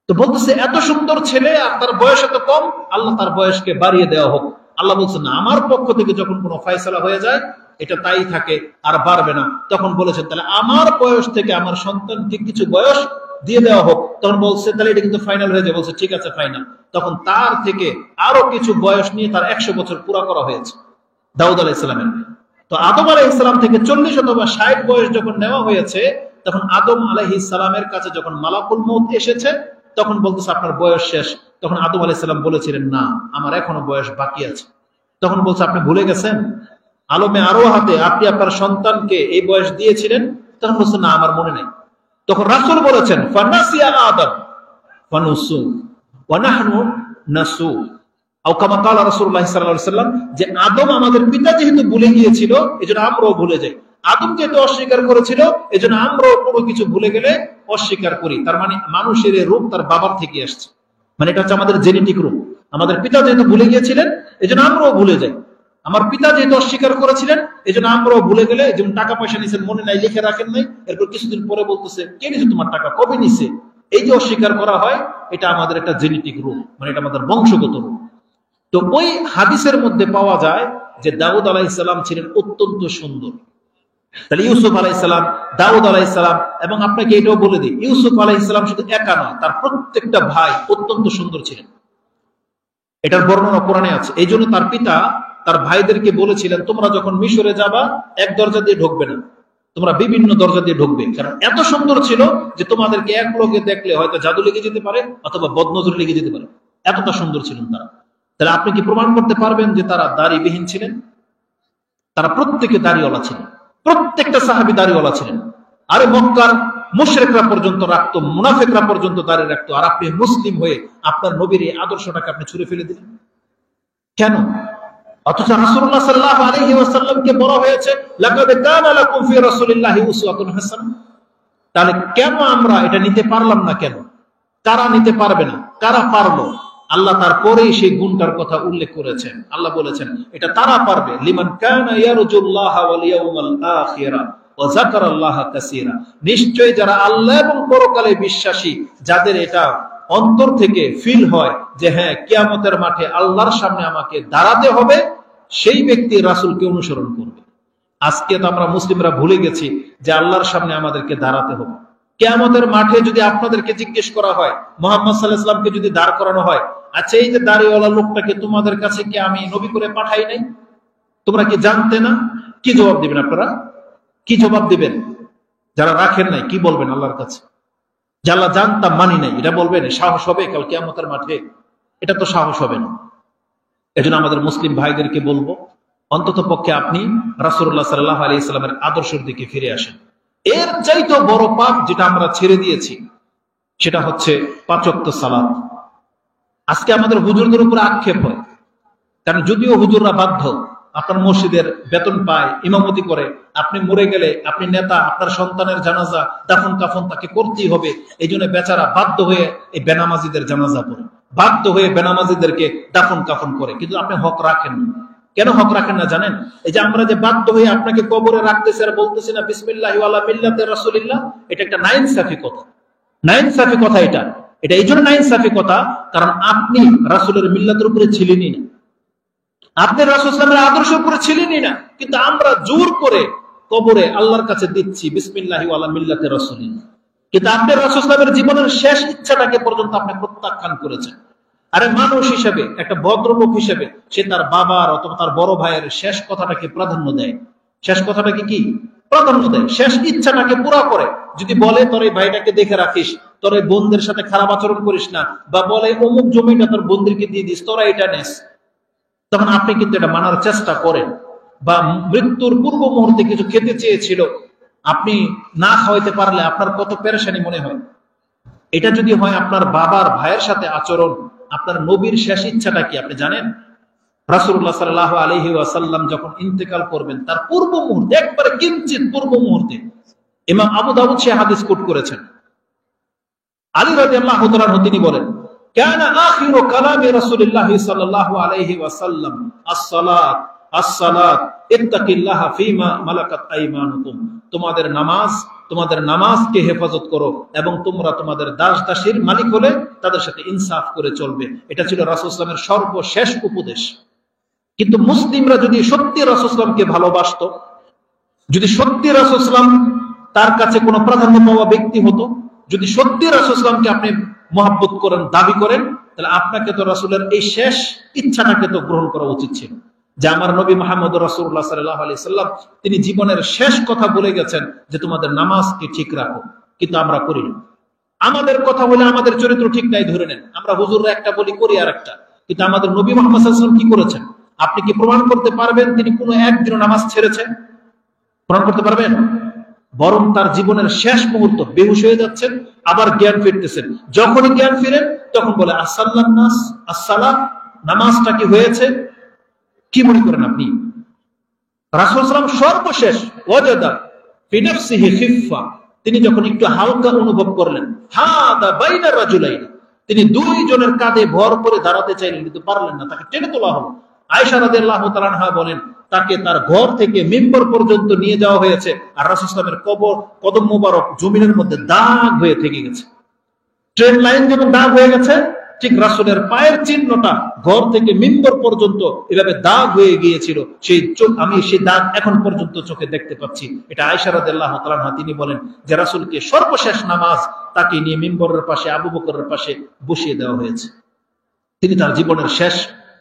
তো বলতেছে এত সুন্দর ছেলে আর তার বয়স এত কম, আল্লাহ তার বয়সকে বাড়িয়ে দেওয়া হোক। আল্লাহ বলছে না, আমার পক্ষ থেকে যখন কোনো ফয়সালা হয়ে যায় এটা তাই থাকে, আর বাড়বে না। তখন বলেছেন তাহলে আমার বয়স থেকে আমার সন্তানকে কিছু বয়স দিয়ে দেওয়া হোক। তখন বলছে তাহলে এটা কিন্তু ফাইনাল হয়ে যায়। বলছে ঠিক আছে ফাইনাল। তখন তার থেকে আরো কিছু বয়স নিয়ে তার 100 বছর পুরা করা হয়েছে দাউদ আলাইহিস সালামের। তো আদম আলাইহিস সালাম থেকে 40 অথবা 60 বয়স যখন নেওয়া হয়েছে, তখন আদম আলাইহিস সালামের কাছে যখন মালাকুল মউত এসেছে, তখন বলতেছে আপনার বয়স শেষ। তখন আদম আলাইহিস সালাম বলেছিলেন না, আমার এখনো বয়স বাকি আছে। তখন বলছে আপনি ভুলে গেছেন, আলমে আরো হাতে আপনি আপনার সন্তানকে এই বয়স দিয়েছিলেন। তখন বলছে না, আমার মনে নাই। তখন রাসূল বলেছেন ফানাসিয়া আদম ফানুসু ওয়া নাহনু নাসু, আও কামা ক্বালা রাসূলুল্লাহ সাল্লাল্লাহু আলাইহি ওয়াসাল্লাম, যে আদম আমাদের পিতা যেহেতু ভুলে গিয়েছিল এজন্য আমরাও ভুলে যাই, আদম যেহেতু অস্বীকার করেছিল এজন্য আমরাও কোনো কিছু ভুলে গেলে অস্বীকার করি। তার মানে মানুষের এই রূপ তার বাবার থেকে আসছে, মানে এটা হচ্ছে আমাদের জেনেটিক রূপ। আমাদের পিতা যেহেতু ভুলে গিয়েছিলেন এজন্য আমরাও ভুলে যাই। আমার পিতা যেহেতু অস্বীকার করেছিলেন এজন্য আমরাও ভুলে গেলে, যেমন টাকা পয়সা নিছেন মনে নাই, লিখে রাখেন নাই, এরপর কিছুদিন পরে বলতেছে কে নিছে তোমার টাকা, কবে নিছে, এই যে অস্বীকার করা হয়, এটা আমাদের একটা জেনেটিক রূপ, মানে এটা আমাদের বংশগত রূপ। তো ওই হাদিসের মধ্যে পাওয়া যায় যে দাউদ আলাইহিস সালাম ছিলেন অত্যন্ত সুন্দর। তাহলে ইউসুফ আলাইহিস সালাম, দাউদ আলাইহিস সালাম, এবং আপনাকে এটাও বলে দিই ইউসুফ আলাইহিস সালাম শুধু একা নয়, তার প্রত্যেকটা ভাই অত্যন্ত সুন্দর ছিলেন। এটার বর্ণনা কোরআনে আছে। এই জন্য তার পিতা তার ভাইদেরকে বলেছিলেন তোমরা যখন মিশরে যাবা এক দরজা দিয়ে ঢুকবে না, তোমরা বিভিন্ন দরজা দিয়ে ঢুকবে, কারণ এত সুন্দর ছিল যে তোমাদেরকে এক লোকে দেখলে হয়তো জাদু লেগে যেতে পারে অথবা বদনজর লেগে যেতে পারে, এতটা সুন্দর ছিলেন তারা। তাহলে আপনি কি প্রমাণ করতে পারবেন যে তারা দাড়িবিহীন ছিলেন? তারা প্রত্যেকে দাড়িওয়ালা ছিলেন, প্রত্যেকটা সাহাবী দাড়িওয়ালা ছিলেন। আরে মক্কার মুশরিকরা পর্যন্ত রাখতো, মুনাফিকরা পর্যন্ত দাড়ি রাখতো, আর আপনি মুসলিম হয়ে আপনার নবীর এই আদর্শটাকে আপনি ছুঁড়ে ফেলে দিলেন কেন? অথচ রাসূলুল্লাহ সাল্লাল্লাহু আলাইহি ওয়াসাল্লামকে বলা হয়েছে লাকাদ কানা লাকুম ফি রাসূলিল্লাহি উসওয়াতুন হাসানাহ। তাহলে কেন আমরা এটা নিতে পারলাম না? কেন? কারা নিতে পারবে না? কারা পারলো? আল্লাহ তারপরেই সেই গুণটার কথা উল্লেখ করেছেন। আল্লাহ বলেছেন এটা তারা পারবে, লিমান কানা ইয়ারজুল্লাহ ওয়াল ইয়াউমাল আখিরা ওয়া যাকারাল্লাহা কাসীরা। নিশ্চয়ই যারা আল্লাহ এবং পরকালে বিশ্বাসী, যাদের এটা অন্তর থেকে ফিল হয় যে হ্যাঁ কিয়ামতের মাঠে আল্লাহর সামনে আমাকে দাঁড়াতে হবে, সেই ব্যক্তি রাসূলকে অনুসরণ করবে। আজকে তো আমরা মুসলিমরা ভুলে গেছি যে আল্লাহর সামনে আমাদেরকে দাঁড়াতে হবে। কিয়ামতের মাঠে যদি আপনাদেরকে জিজ্ঞেস করা হয়, মুহাম্মদ সাল্লাল্লাহু আলাইহি ওয়াসাল্লামকে যদি দাঁড় করানো হয়, আচ্ছা এই যে দাড়িওয়ালা লোকটাকে তোমাদের কাছে কি আমি নবী করে পাঠাই নাই, তোমরা কি জানতে না? কি জবাব দিবেন আপনারা? কি জবাব দিবেন? যারা রাখেন নাই কি বলবেন আল্লাহর কাছে? যে আল্লাহ জানতাম মানি নাই, এটা বলবেন? সাহস হবে কাল কিয়ামতের মাঠে? এটা তো সাহস হবে না। এজন্য আমাদের মুসলিম ভাইদেরকে বলবো অন্তত পক্ষে আপনি রাসূলুল্লাহ সাল্লাল্লাহু আলাইহি সাল্লামের আদর্শের দিকে ফিরে আসেন। এর চাইতে বড় পাপ যেটা আমরা ছেড়ে দিয়েছি সেটা হচ্ছে 5 ওয়াক্ত সালাত। আজকে আমাদের হুজুরদের উপর আক্ষেপ হয়, কারণ যদিও হুজুররা বাধ্য, আপনার মসজিদের বেতন পায়, ইমামতি করে, আপনি মরে গেলে আপনি নেতা, আপনার সন্তানের জানাজা দাফন কাফন তাকে করতেই হবে। এই জন্য বেচারা বাধ্য হয়ে এই বেনামাজিদের জানাজা পড়ে, বাধ্য হয়ে বেনামাজিদেরকে দাফন কাফন করে, কিন্তু আপনি হক রাখেন না। কেন হক রাখেন না জানেন? এই যে আমরা যে বাধ্য হয়ে আপনাকে কবরে রাখতেছি আর বলতেছি না বিসমিল্লাহি ওয়া আলা মিল্লাতি রাসূলিল্লাহ, এটা একটা নাইনসাফি কথা। নাইনসাফি কথা এটা এই জন্য নাইনসাফি কথা, কারণ আপনি রাসূলের মিল্লাতের উপরে ছিলেনই না, আপনি রাসূল সাল্লাল্লাহু আলাইহি ওয়াসাল্লামের আদর্শের উপরে ছিলেনই না, কিন্তু আমরা জোর করে কবরে আল্লাহর কাছে দিচ্ছি বিসমিল্লাহি ওয়া আলা মিল্লাতি রাসূলিল্লাহ, কিন্তু আপনি রাসূল সাল্লাল্লাহু আলাইহি ওয়াসাল্লামের জীবনের শেষ ইচ্ছাটাকে পর্যন্ত আপনি প্রত্যাখ্যান করেছেন। আরে মানুষ হিসেবে, একটা ভদ্রলোক হিসেবে সে তার বাবার অথবা তার বড় ভাইয়ের শেষ কথাটাকে প্রাধান্য দেয়। শেষ কথাটাকে কি প্রাধান্য দেয়? শেষ ইচ্ছাটাকে পুরা করে। যদি বলে তোর এই ভাইটাকে দেখে রাখিস, তোর এই বোনদের সাথে খারাপ আচরণ করিস না, বা বলে অমুক জমিটা তোর বোনদেরকে দিয়ে দিস, তোরা এটা নেস, তখন আপনি কিন্তু এটা মানার চেষ্টা করেন। বা মৃত্যুর পূর্ব মুহূর্তে কিছু খেতে চেয়েছিল, আপনি না খাওয়াইতে পারলে আপনার কত পেরেশানি মনে হয়। এটা যদি হয় আপনার বাবার ভাইয়ের সাথে আচরণ, আপনার নবীর শেষ ইচ্ছাটা কি আপনি জানেন? রাসূলুল্লাহ সাল্লাল্লাহু আলাইহি ওয়াসাল্লাম যখন ইন্তেকাল করবেন তার পূর্ব মুহূর্তে, একবারে কিঞ্চিত পূর্ব মুহূর্তে, ইমাম আবু দাউদ সে হাদিস কোট করেছেন। আলী রাদিয়াল্লাহু তাআলা তিনি বলেন কানা আখিরু কালামি রাসূলিল্লাহ সাল্লাল্লাহু আলাইহি ওয়াসাল্লাম as-সালাত as-সালাত ইত্তাকিল্লাহা ফীমা মালাকাত আইমানুকুম। তোমাদের নামাজকে হেফাজত করো এবং তোমরা তোমাদের দাস দাসীর মালিক হলে তাদের সাথে ইনসাফ করে চলবে। এটা ছিল রাসূল সাল্লাল্লাহু আলাইহি ওয়াসাল্লামের সর্বশেষ উপদেশ। কিন্তু মুসলিমরা যদি সত্যি রাসূল সাল্লাল্লাহু আলাইহি ওয়াসাল্লামকে ভালোবাসতো, যদি সত্যি রাসূল সাল্লাল্লাহু আলাইহি ওয়াসাল্লাম তার কাছে কোনো প্রাধান্য পাওয়া ব্যক্তি হতো, যদি সত্যি রাসূল সাল্লাল্লাহু আলাইহি ওয়াসাল্লামকে আপনি মহব্বত করেন, দাবি করেন, তাহলে আপনাকে তো রাসূলের এই শেষ ইচ্ছাটাকে তো গ্রহণ করা উচিত ছিল, যে আমার নবী মুহাম্মদ রাসূলুল্লাহ সাল্লাল্লাহু আলাইহি সাল্লাম তিনি জীবনের শেষ কথা বলে গেছেন যে তোমাদের নামাজকে ঠিক রাখো, কিন্তু আমরা করি না। আমাদের কথা বলে আমাদের চরিত্র ঠিক নাই ধরে নেন, আমরা হুজুররা একটা বলি, করি আর একটা, কিন্তু আমাদের নবী মুহাম্মদ সাল্লাল্লাহু আলাইহি ওয়াসাল্লাম কি করেছেন? আপনি কি প্রমাণ করতে পারবেন তিনি কোনো একদিন নামাজ ছেড়েছেন? প্রমাণ করতে পারবেন? বরং তার জীবনের শেষ মুহূর্ত বেহুশ হয়ে যাচ্ছেন, আবার জ্ঞান ফিরতেছেন, যখনই জ্ঞান ফিরেন তখন বলে আসসালাম নাস আসসালাম, নামাজটা কি হয়েছে? কি মনে করেন আপনি? রাসূল সাল্লাল্লাহু আলাইহি ওয়াসাল্লাম সর্বশেষ ওয়াজাদা ফি নাফসিহি খিফা, তিনি যখন একটু হালকা অনুভব করলেন, হাদা বাইনা রাজুলাইন, তিনি দুইজনের কাঁধে ভর করে দাঁড়াতে চাইলেন কিন্তু পারলেন না, তাকে টেনে তোলা হলো। আয়েশা রাদিয়াল্লাহু তাআলা আনহা বলেন তাকে তার ঘর থেকে মিম্বর পর্যন্ত নিয়ে যাওয়া হয়েছে, আর রাসূল সাল্লাল্লাহু আলাইহি ওয়াসাল্লামের কদম মোবারক জমিনের মধ্যে দাগ হয়ে থেকে গেছে। ট্রেন লাইন যেমন দাগ হয়ে গেছে, ঠিক রাসূলের পায়ের চিহ্নটা ঘর থেকে মিম্বর পর্যন্ত এভাবে দাগ হয়ে গিয়েছিল, আমি সেই দাগ এখন পর্যন্ত চোখে দেখতে পাচ্ছি। এটা আয়েশা রাদিয়াল্লাহু তাআলা আনহা তিনি বলেন যে রাসূলকে সর্বশেষ নামাজ তাকে নিয়ে মিম্বরের পাশে আবু বকরের পাশে বসিয়ে দেওয়া হয়েছে। তিনি তার জীবনের শেষ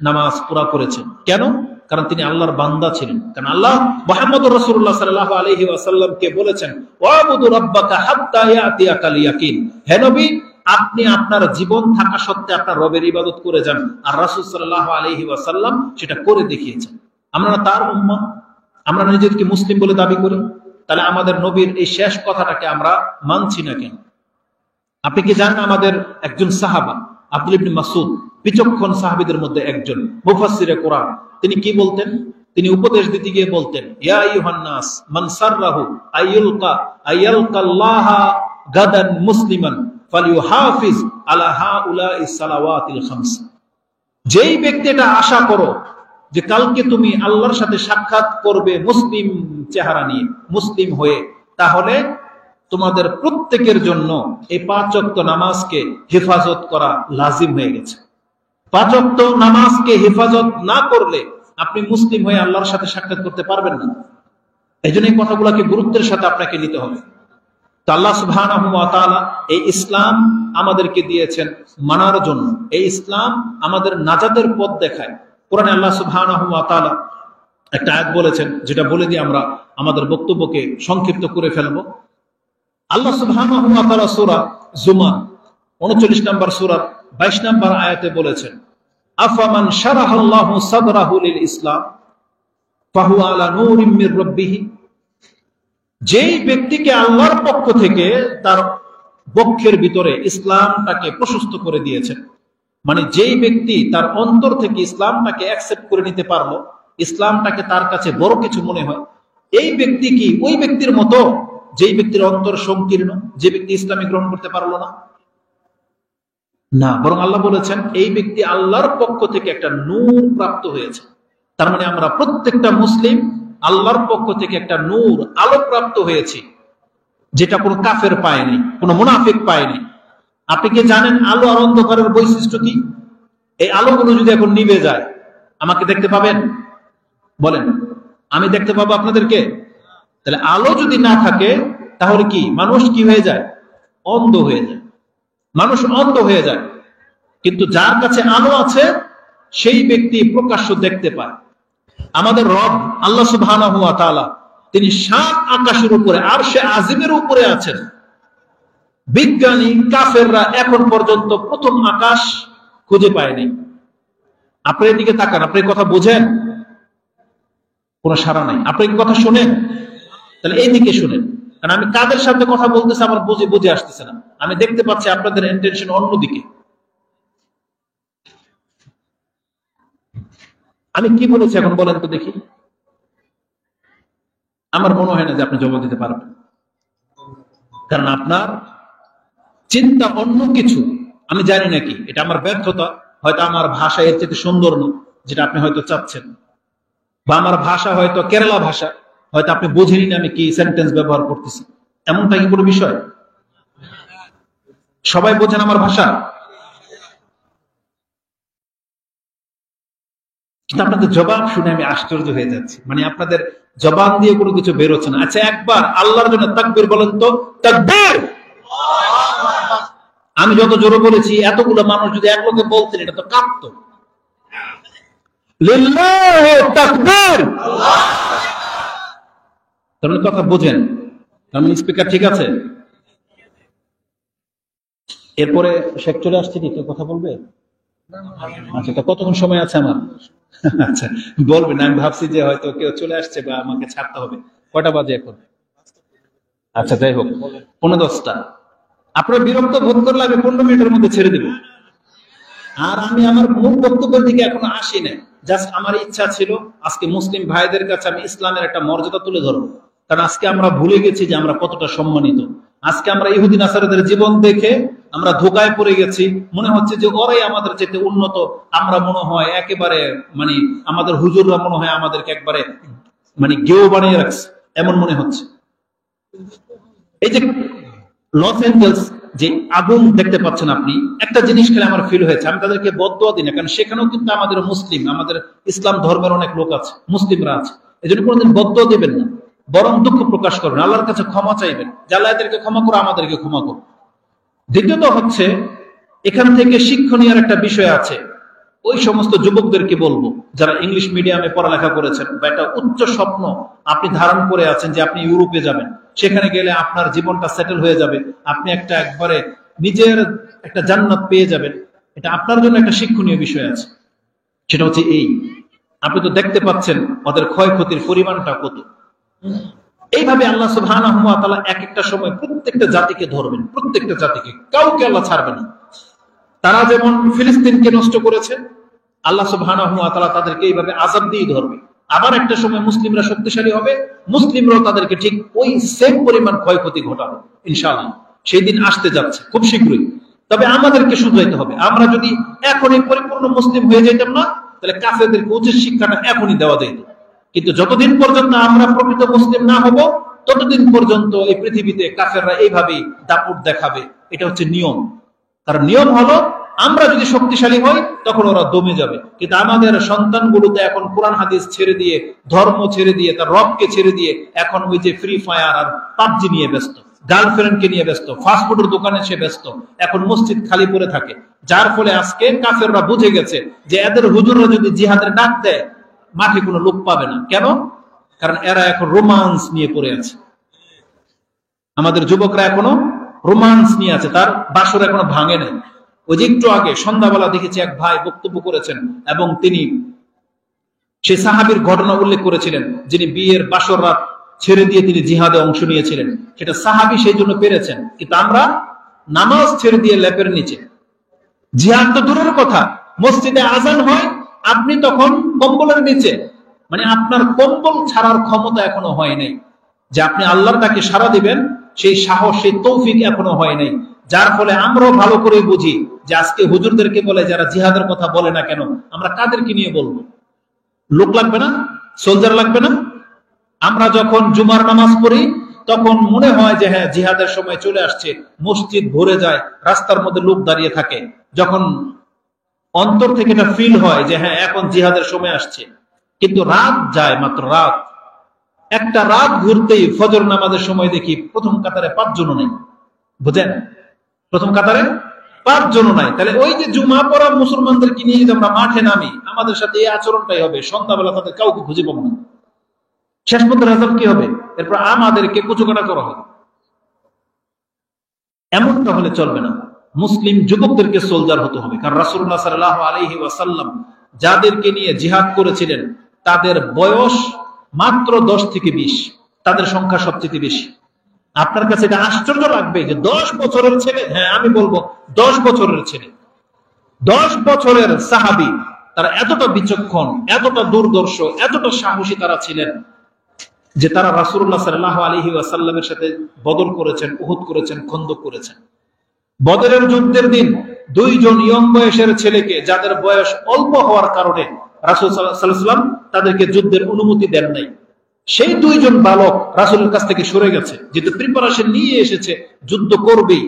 নামাজ পুরা করেছেন। কেন? কারণ তিনি আল্লাহর বান্দা ছিলেন। কারণ আল্লাহ মুহাম্মদুর রাসূলুল্লাহ সাল্লাল্লাহু আলাইহি ওয়াসাল্লামকে বলেছেন ওয়াবুদু রাব্বাকা হাত্তা ইয়াতিয়াকাল ইয়াকিন, হে নবী আপনি আপনার জীবন থাকা সত্ত্বে আপনার রবের ইবাদত করে যান। আর রাসূল সাল্লাল্লাহু আলাইহি ওয়াসাল্লাম সেটা করে দেখিয়েছেন। আমরা তার উম্মাহ, আমরা নিজেদেরকে মুসলিম বলে দাবি করি, তাহলে আমাদের নবীর এই শেষ কথাটাকে আমরা মানছি না কেন? আপনি কি জানেন আমাদের একজন সাহাবা আব্দুল্লাহ ইবনে মাসউদ, বিচক্ষণ সাহাবীদের মধ্যে একজন, মুফাসসিরে কোরআন, তিনি কি বলতেন? তিনি উপদেশ দিতে গিয়ে বলতেন ইয়া আইয়ুহান নাস মান সাররাহু আইয়ালকাল্লাহা গাদান মুসলিমান ফালিউহাফিজ আলা হাউলাইস সালাওয়াতিল খামস, যেই ব্যক্তি এটা আশা করো যে কালকে তুমি আল্লাহর সাথে সাক্ষাৎ করবে মুসলিম চেহারা নিয়ে, মুসলিম হয়ে, তাহলে তোমাদের প্রত্যেকের জন্য এই 5 ওয়াক্ত নামাজকে হেফাজত করা লাজিম হয়ে গেছে। 5 ওয়াক্ত নামাজকে হেফাজত না করলে আপনি মুসলিম হয়ে আল্লাহর সাথে সাক্ষাৎ করতে পারবেন না। এই জন্য এই কথাগুলোকে গুরুত্বের সাথে আপনাকে নিতে হবে। তো আল্লাহ সুবহানাহু ওয়া তাআলা এই ইসলাম আমাদেরকে দিয়েছেন মানার জন্য। এই ইসলাম আমাদের নাজাতের পথ দেখায়। কোরআনে আল্লাহ সুবহানাহু ওয়া তাআলা একটা আয়াত বলেছেন, যেটা বলে দিয়ে আমরা আমাদের বক্তব্যকে সংক্ষিপ্ত করে ফেলবো। আল্লাহ সুবহানাহু ওয়া তাআলা সূরা জুমার 39 নম্বর সূরা 22 নম্বর আয়াতে বলেছেন আফামান শারাহাল্লাহু সাদরাহু লিল ইসলাম ফাহুয়া আলা নূরিম মির রাব্বিহি, যেই ব্যক্তিকে আল্লাহর পক্ষ থেকে তার বক্ষের ভিতরে ইসলামটাকে প্রশস্ত করে দিয়েছেন, মানে যেই ব্যক্তি তার অন্তর থেকে ইসলামটাকে অ্যাকসেপ্ট করে নিতে পারলো, ইসলামটাকে তার কাছে বড় কিছু মনে হয়, এই ব্যক্তি কি ওই ব্যক্তির মতো যেই ব্যক্তির অন্তর সংকীর্ণ, যে ব্যক্তি ইসলামে গ্রহণ করতে পারলো না? না, বরং আল্লাহ বলেছেন এই ব্যক্তি আল্লাহর পক্ষ থেকে একটা নূর প্রাপ্ত হয়েছে। তার মানে আমরা প্রত্যেকটা মুসলিম আল্লাহর পক্ষ থেকে একটা নূর, আলো প্রাপ্ত হয়েছি, যেটা কোনো কাফের পায়নি, কোনো মুনাফিক পায়নি। আপনি কি জানেন আলো আর অন্ধকারের বৈশিষ্ট্য কি? এই আলোগুলো যদি এখন নিভে যায়, আমাকে দেখতে পাবেন? বলেন, আমি দেখতে পাবো আপনাদেরকে? তাহলে আলো যদি না থাকে তাহলে কি মানুষ কি হয়ে যায়? অন্ধ হয়ে যায়। মানুষ অন্ধ হয়ে যায়। কিন্তু যার কাছে আলো আছে সেই ব্যক্তি প্রকাশ্য দেখতে পায়। আমাদের রব আল্লাহ সুবহানাহু ওয়া তাআলা তিনি 7 আকাশের উপরে আরশে আজিমের উপরে আছেন। বিজ্ঞানী কাফেররা এখন পর্যন্ত প্রথম আকাশ খুঁজে পায়নি। আপনি এদিকে তাকান, আপনি কথা বোঝেন? কোনো সাড়া নাই। আপনি কথা শোনেন? তাহলে এইদিকে শুনেন, কারণ আমি কাদের সাথে কথা বলতেছি আমার বুঝে আসতেছে না। আমি দেখতে পাচ্ছি আপনাদের ইন্টেনশন অন্যদিকে। আমি কি বলেছি এখন বলেন তো দেখি? আমার মনে হয় না যে আপনি জবাব দিতে পারবেন, কারণ আপনার চিন্তা অন্য কিছু। আমি জানি নাকি এটা আমার ব্যর্থতা, হয়তো আমার ভাষা এর চেয়ে সুন্দর না যেটা আপনি হয়তো চাচ্ছেন, বা আমার ভাষা হয়তো কেরালা ভাষা, হয়তো আপনি বোঝেনি না আমি কি সেন্টেন্স ব্যবহার করতেছি। এমনটা কি কোনো বিষয়? সবাই বোঝেন আমার ভাষা? কিন্তু আপনাদের জবাব শুনে আমি আশ্চর্য হয়ে যাচ্ছি, মানে আপনাদের জবান দিয়ে কোনো কিছু বের হচ্ছে না। আচ্ছা, একবার আল্লাহর জন্য তাকবীর বলেন তো, তাকবীর। আমি যত জোরে বলেছি, এতগুলো মানুষ যদি এক লোকে বলতেন, এটা তো কাঁপতো। লিল্লাহি তাকবীর। তাহলে কথা বোঝেন, তার মানে স্পিকার ঠিক আছে। এরপরে শেখ চলে আসছে, কি কেউ কথা বলবে? আচ্ছা, তো কতক্ষণ সময় আছে আমার? আচ্ছা, বলবেন। আমি ভাবছি যে হয়তো কেউ চলে আসছে বা আমাকে ছাড়তে হবে। কয়টা বাজে এখন? আচ্ছা, যাই হোক, 9:50। আপনার বিরক্ত বোধ করলে আমি 15 মিনিটের মধ্যে ছেড়ে দেব। আর আমি আমার মূল বক্তব্যের দিকে এখনো আসি নাই। জাস্ট আমার ইচ্ছা ছিল আজকে মুসলিম ভাইদের কাছে আমি ইসলামের একটা মর্যাদা তুলে ধরবো। কারণ আজকে আমরা ভুলে গেছি যে আমরা কতটা সম্মানিত। আজকে আমরা ইহুদি নাসারাদের জীবন দেখে আমরা ধোকায় পড়ে গেছি। মনে হচ্ছে যে ওরাই আমাদের চেয়ে উন্নত। আমরা মনে হয় একেবারে, মানে আমাদের হুজুররা মনে হয় আমাদেরকে একবারে মানে গেও বানিয়ে রাখছে, এমন মনে হচ্ছে। এই যে লস এঞ্জেলস যে আগুন দেখতে পাচ্ছেন আপনি, একটা জিনিস খেলে আমার ফিল হয়েছে, আমি তাদেরকে বদদোয়া দিই না, কারণ সেখানেও কিন্তু আমাদের মুসলিম, আমাদের ইসলাম ধর্মের অনেক লোক আছে, মুসলিমরা আছে। এই জন্য কোনোদিন বদদোয়া দেবেন না, বরং দুঃখ প্রকাশ করবেন, আল্লাহর কাছে ক্ষমা চাইবেন, যে আল্লাহ এদেরকে ক্ষমা করো, আমাদেরকে ক্ষমা করো। দ্বিতীয়ত হচ্ছে, এখান থেকে শিক্ষণীয় একটা বিষয় আছে। ওই সমস্ত যুবকদেরকে বলবো যারা ইংলিশ মিডিয়ামে পড়ালেখা করেছেন বা একটা উচ্চ স্বপ্ন আপনি ধারণ করে আছেন যে আপনি ইউরোপে যাবেন, সেখানে গেলে আপনার জীবনটা সেটেল হয়ে যাবে, আপনি একটা একবারে নিজের একটা জান্নাত পেয়ে যাবেন। এটা আপনার জন্য একটা শিক্ষণীয় বিষয় আছে। সেটা হচ্ছে এই, আপনি তো দেখতে পাচ্ছেন ওদের ক্ষয়ক্ষতির পরিমাণটা কত। এইভাবে আল্লাহ সুবহানাহু ওয়া তাআলা এক একটা সময় প্রত্যেকটা জাতিকে ধরবেন, প্রত্যেকটা জাতিকে, কাউকে আল্লাহ ছাড়বে না। তারা যেমন ফিলিস্তিনকে নষ্ট করেছে, আল্লাহ সুবহানাহু ওয়া তাআলা তাদেরকে এইভাবে আযাব দিয়ে ধরবে। আবার একটা সময় মুসলিমরা শক্তিশালী হবে, মুসলিমরাও তাদেরকে ঠিক ওই সেম পরিমাণ ক্ষয়ক্ষতি ঘটাবে ইনশাআল্লাহ। সেই দিন আসতে যাচ্ছে খুব শীঘ্রই। তবে আমাদেরকে শুধরাইতে হবে। আমরা যদি এখনই পরিপূর্ণ মুসলিম হয়ে যেতাম না, তাহলে কাফেরদেরকে উচিত শিক্ষাটা এখনই দেওয়া যেত। কিন্তু যতদিন পর্যন্ত আমরা প্রকৃত মুসলিম না হব, ততদিন পর্যন্ত এই পৃথিবীতে কাফেররা এইভাবেই দাপট দেখাবে। এটা হচ্ছে নিয়ম। কারণ নিয়ম হলো, আমরা যদি শক্তিশালী হই তখন ওরা দমে যাবে। কিন্তু আমাদের সন্তানগুলোতে এখন কোরআন হাদিস ছেড়ে দিয়ে, ধর্ম ছেড়ে দিয়ে, তার রবকে ছেড়ে দিয়ে এখন ওই যে ফ্রি ফায়ার আর পাবজি নিয়ে ব্যস্ত, গার্লফ্রেন্ডকে নিয়ে ব্যস্ত, ফাস্টফুডের দোকানে সে ব্যস্ত, এখন মসজিদ খালি পড়ে থাকে। যার ফলে আজকে কাফেররা বুঝে গেছে যে এদের হুজুররা যদি জিহাদের ডাক দেয়, মাঠে কোনো লোক পাবে না। কেন? কারণ এরা এখন রোমান্স নিয়ে পড়ে আছে। আমাদের যুবকরা এখনো রোমান্স নিয়ে আছে, তার বাসর এখনো ভাঙে নাই। ওই যে একটু আগে সন্ধ্যাবেলা দেখেছি এক ভাই বক্তব্য করেছেন, এবং তিনি সে সাহাবীর ঘটনা উল্লেখ করেছিলেন যিনি বিয়ের বাসর রাত ছেড়ে দিয়ে তিনি জিহাদে অংশ নিয়েছিলেন। সেটা সাহাবী সেই জন্য পেরেছেন, কিন্তু আমরা নামাজ ছেড়ে দিয়ে লেপের নিচে। জিহাদ তো দূরের কথা, মসজিদে আজান হয়, আপনি তখন কম্বলের নিচে, মানে আপনার কম্বল ছাড়ার ক্ষমতা এখনো হয় নাই, যে আপনি আল্লাহর ডাকে সাড়া দিবেন সেই সাহস, সেই তৌফিক এখনো হয় নাই। যার ফলে আমরাও ভালো করে বুঝি যে আজকে হুজুরদেরকে বলে যারা জিহাদের কথা বলে না কেন, আমরা কাদেরকে নিয়ে বলবো? লোক লাগবে না? সোলজার লাগবে না? আমরা যখন জুমার নামাজ পড়ি তখন মনে হয় যে হ্যাঁ, জিহাদের সময় চলে আসছে, মসজিদ ভরে যায়, রাস্তার মধ্যে লোক দাঁড়িয়ে থাকে। যখন অন্তর থেকে এটা ফিল হয় যে হ্যাঁ, এখন জিহাদের সময় আসছে, কিন্তু রাত যায়, মাত্র রাত, একটা রাত ঘুরতেই ফজর নামাজের সময় দেখি প্রথম কাতারে 5 জন নাই। বুঝেন? প্রথম কাতারে 5 জন নাই। তাহলে ওই যে জুমা পড়া মুসলমানদেরকে নিয়ে যদি আমরা মাঠে নামি, আমাদের সাথে এই আচরণটাই হবে। সন্ধ্যাবেলা তাদের কাউকে খুঁজে পাবো না। শেষ পর্যন্ত রেজাল্ট কি হবে? এরপর আমাদেরকে কুচকাটা করা হবে। এমনটা হলে চলবে না। মুসলিম যুবকদেরকে সোলজার হতে হবে। কারণ রাসূলুল্লাহ সাল্লাল্লাহু আলাইহি ওয়াসাল্লাম যাদেরকে নিয়ে জিহাদ করেছিলেন তাদের বয়স মাত্র 10 থেকে 20, তাদের সংখ্যা সবচেয়ে বেশি। আপনার কাছে এটা আশ্চর্য লাগবে যে 10 বছরের ছেলে, হ্যাঁ আমি বলবো 10 বছরের ছেলে, 10 বছরের সাহাবী, তারা এতটা বিচক্ষণ, এতটা দূরদর্শ, এতটা সাহসী তারা ছিলেন যে তারা রাসূলুল্লাহ সাল্লাল্লাহু আলাইহি ওয়াসাল্লামের সাথে বদর করেছেন, উহুদ করেছেন, খন্দক করেছেন। বদরের যুদ্ধের দিন 2 জন ইয়ং বয়সের ছেলেকে, যাদের বয়স অল্প হওয়ার কারণে রাসূল সাল্লাল্লাহু আলাইহি ওয়াসাল্লাম তাদেরকে যুদ্ধের অনুমতি দেন নাই। সেই 2 জন বালক রাসূলের কাছ থেকে সরে গেছে, যেহেতু প্রিপারেশন নিয়ে এসেছে, যুদ্ধ করবেই।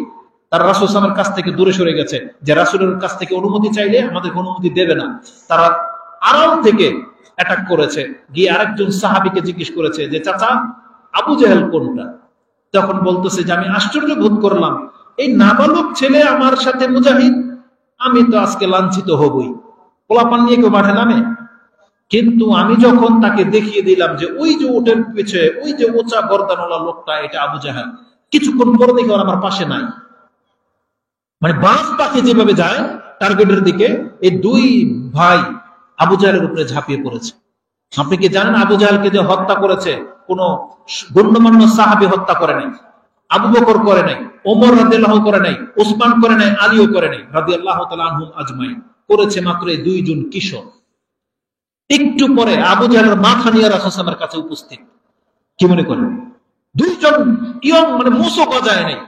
তারা রাসূল সাল্লাল্লাহু আলাইহি ওয়াসাল্লামের কাছ থেকে দূরে সরে গেছে, যে রাসূলের কাছ থেকে অনুমতি চাইলে আমাদের অনুমতি দেবে না। তারা আড়াল থেকে অ্যাটাক করেছে, গিয়ে আরেকজন সাহাবীকে জিজ্ঞেস করেছে যে চাচা আবু জেহেল কোনটা? তখন বলতেছে যে আমি আশ্চর্য বোধ করলাম, এই নাবালক ছেলে আমার সাথে মুজাহিদ, আমি তো আজকে লাঞ্ছিত হবই, পোলাপান নিয়ে কেউ মাঠে নামে। কিন্তু আমি যখন তাকে দেখিয়ে দিলাম যে ওই যে উটের পিছে ওই যে উঁচা গর্দানওয়ালা লোকটা, এটা আবু জাহেল, কিছুক্ষণ পরে দেখি ওর আমার পাশে নাই। মানে বাস পাখি যেভাবে যায় টার্গেটের দিকে, এই দুই ভাই আবু জাহেলের উপরে ঝাঁপিয়ে পড়েছে। আপনি কি জানেন আবু জাহেলকে যে হত্যা করেছে কোন গণ্যমান্য সাহাবী হত্যা করে নাই, আবু বকর করে নাই, ওমর রাদিয়াল্লাহু করে নাই, উসমান করে নাই, আলীও করে নাই রাদিয়াল্লাহু তাআলা আনহুম আজমাইন। করেছে মাত্র এই দুইজন কিশোর। একটু পরে আবু জাহেলের মাথা নিয়ে রাসূল সাল্লাল্লাহু আলাইহি ওয়াসাল্লামের কাছে উপস্থিত। কি মনে করেন? দুইজন ইয়ং, মানে মুসো গজায় নাই।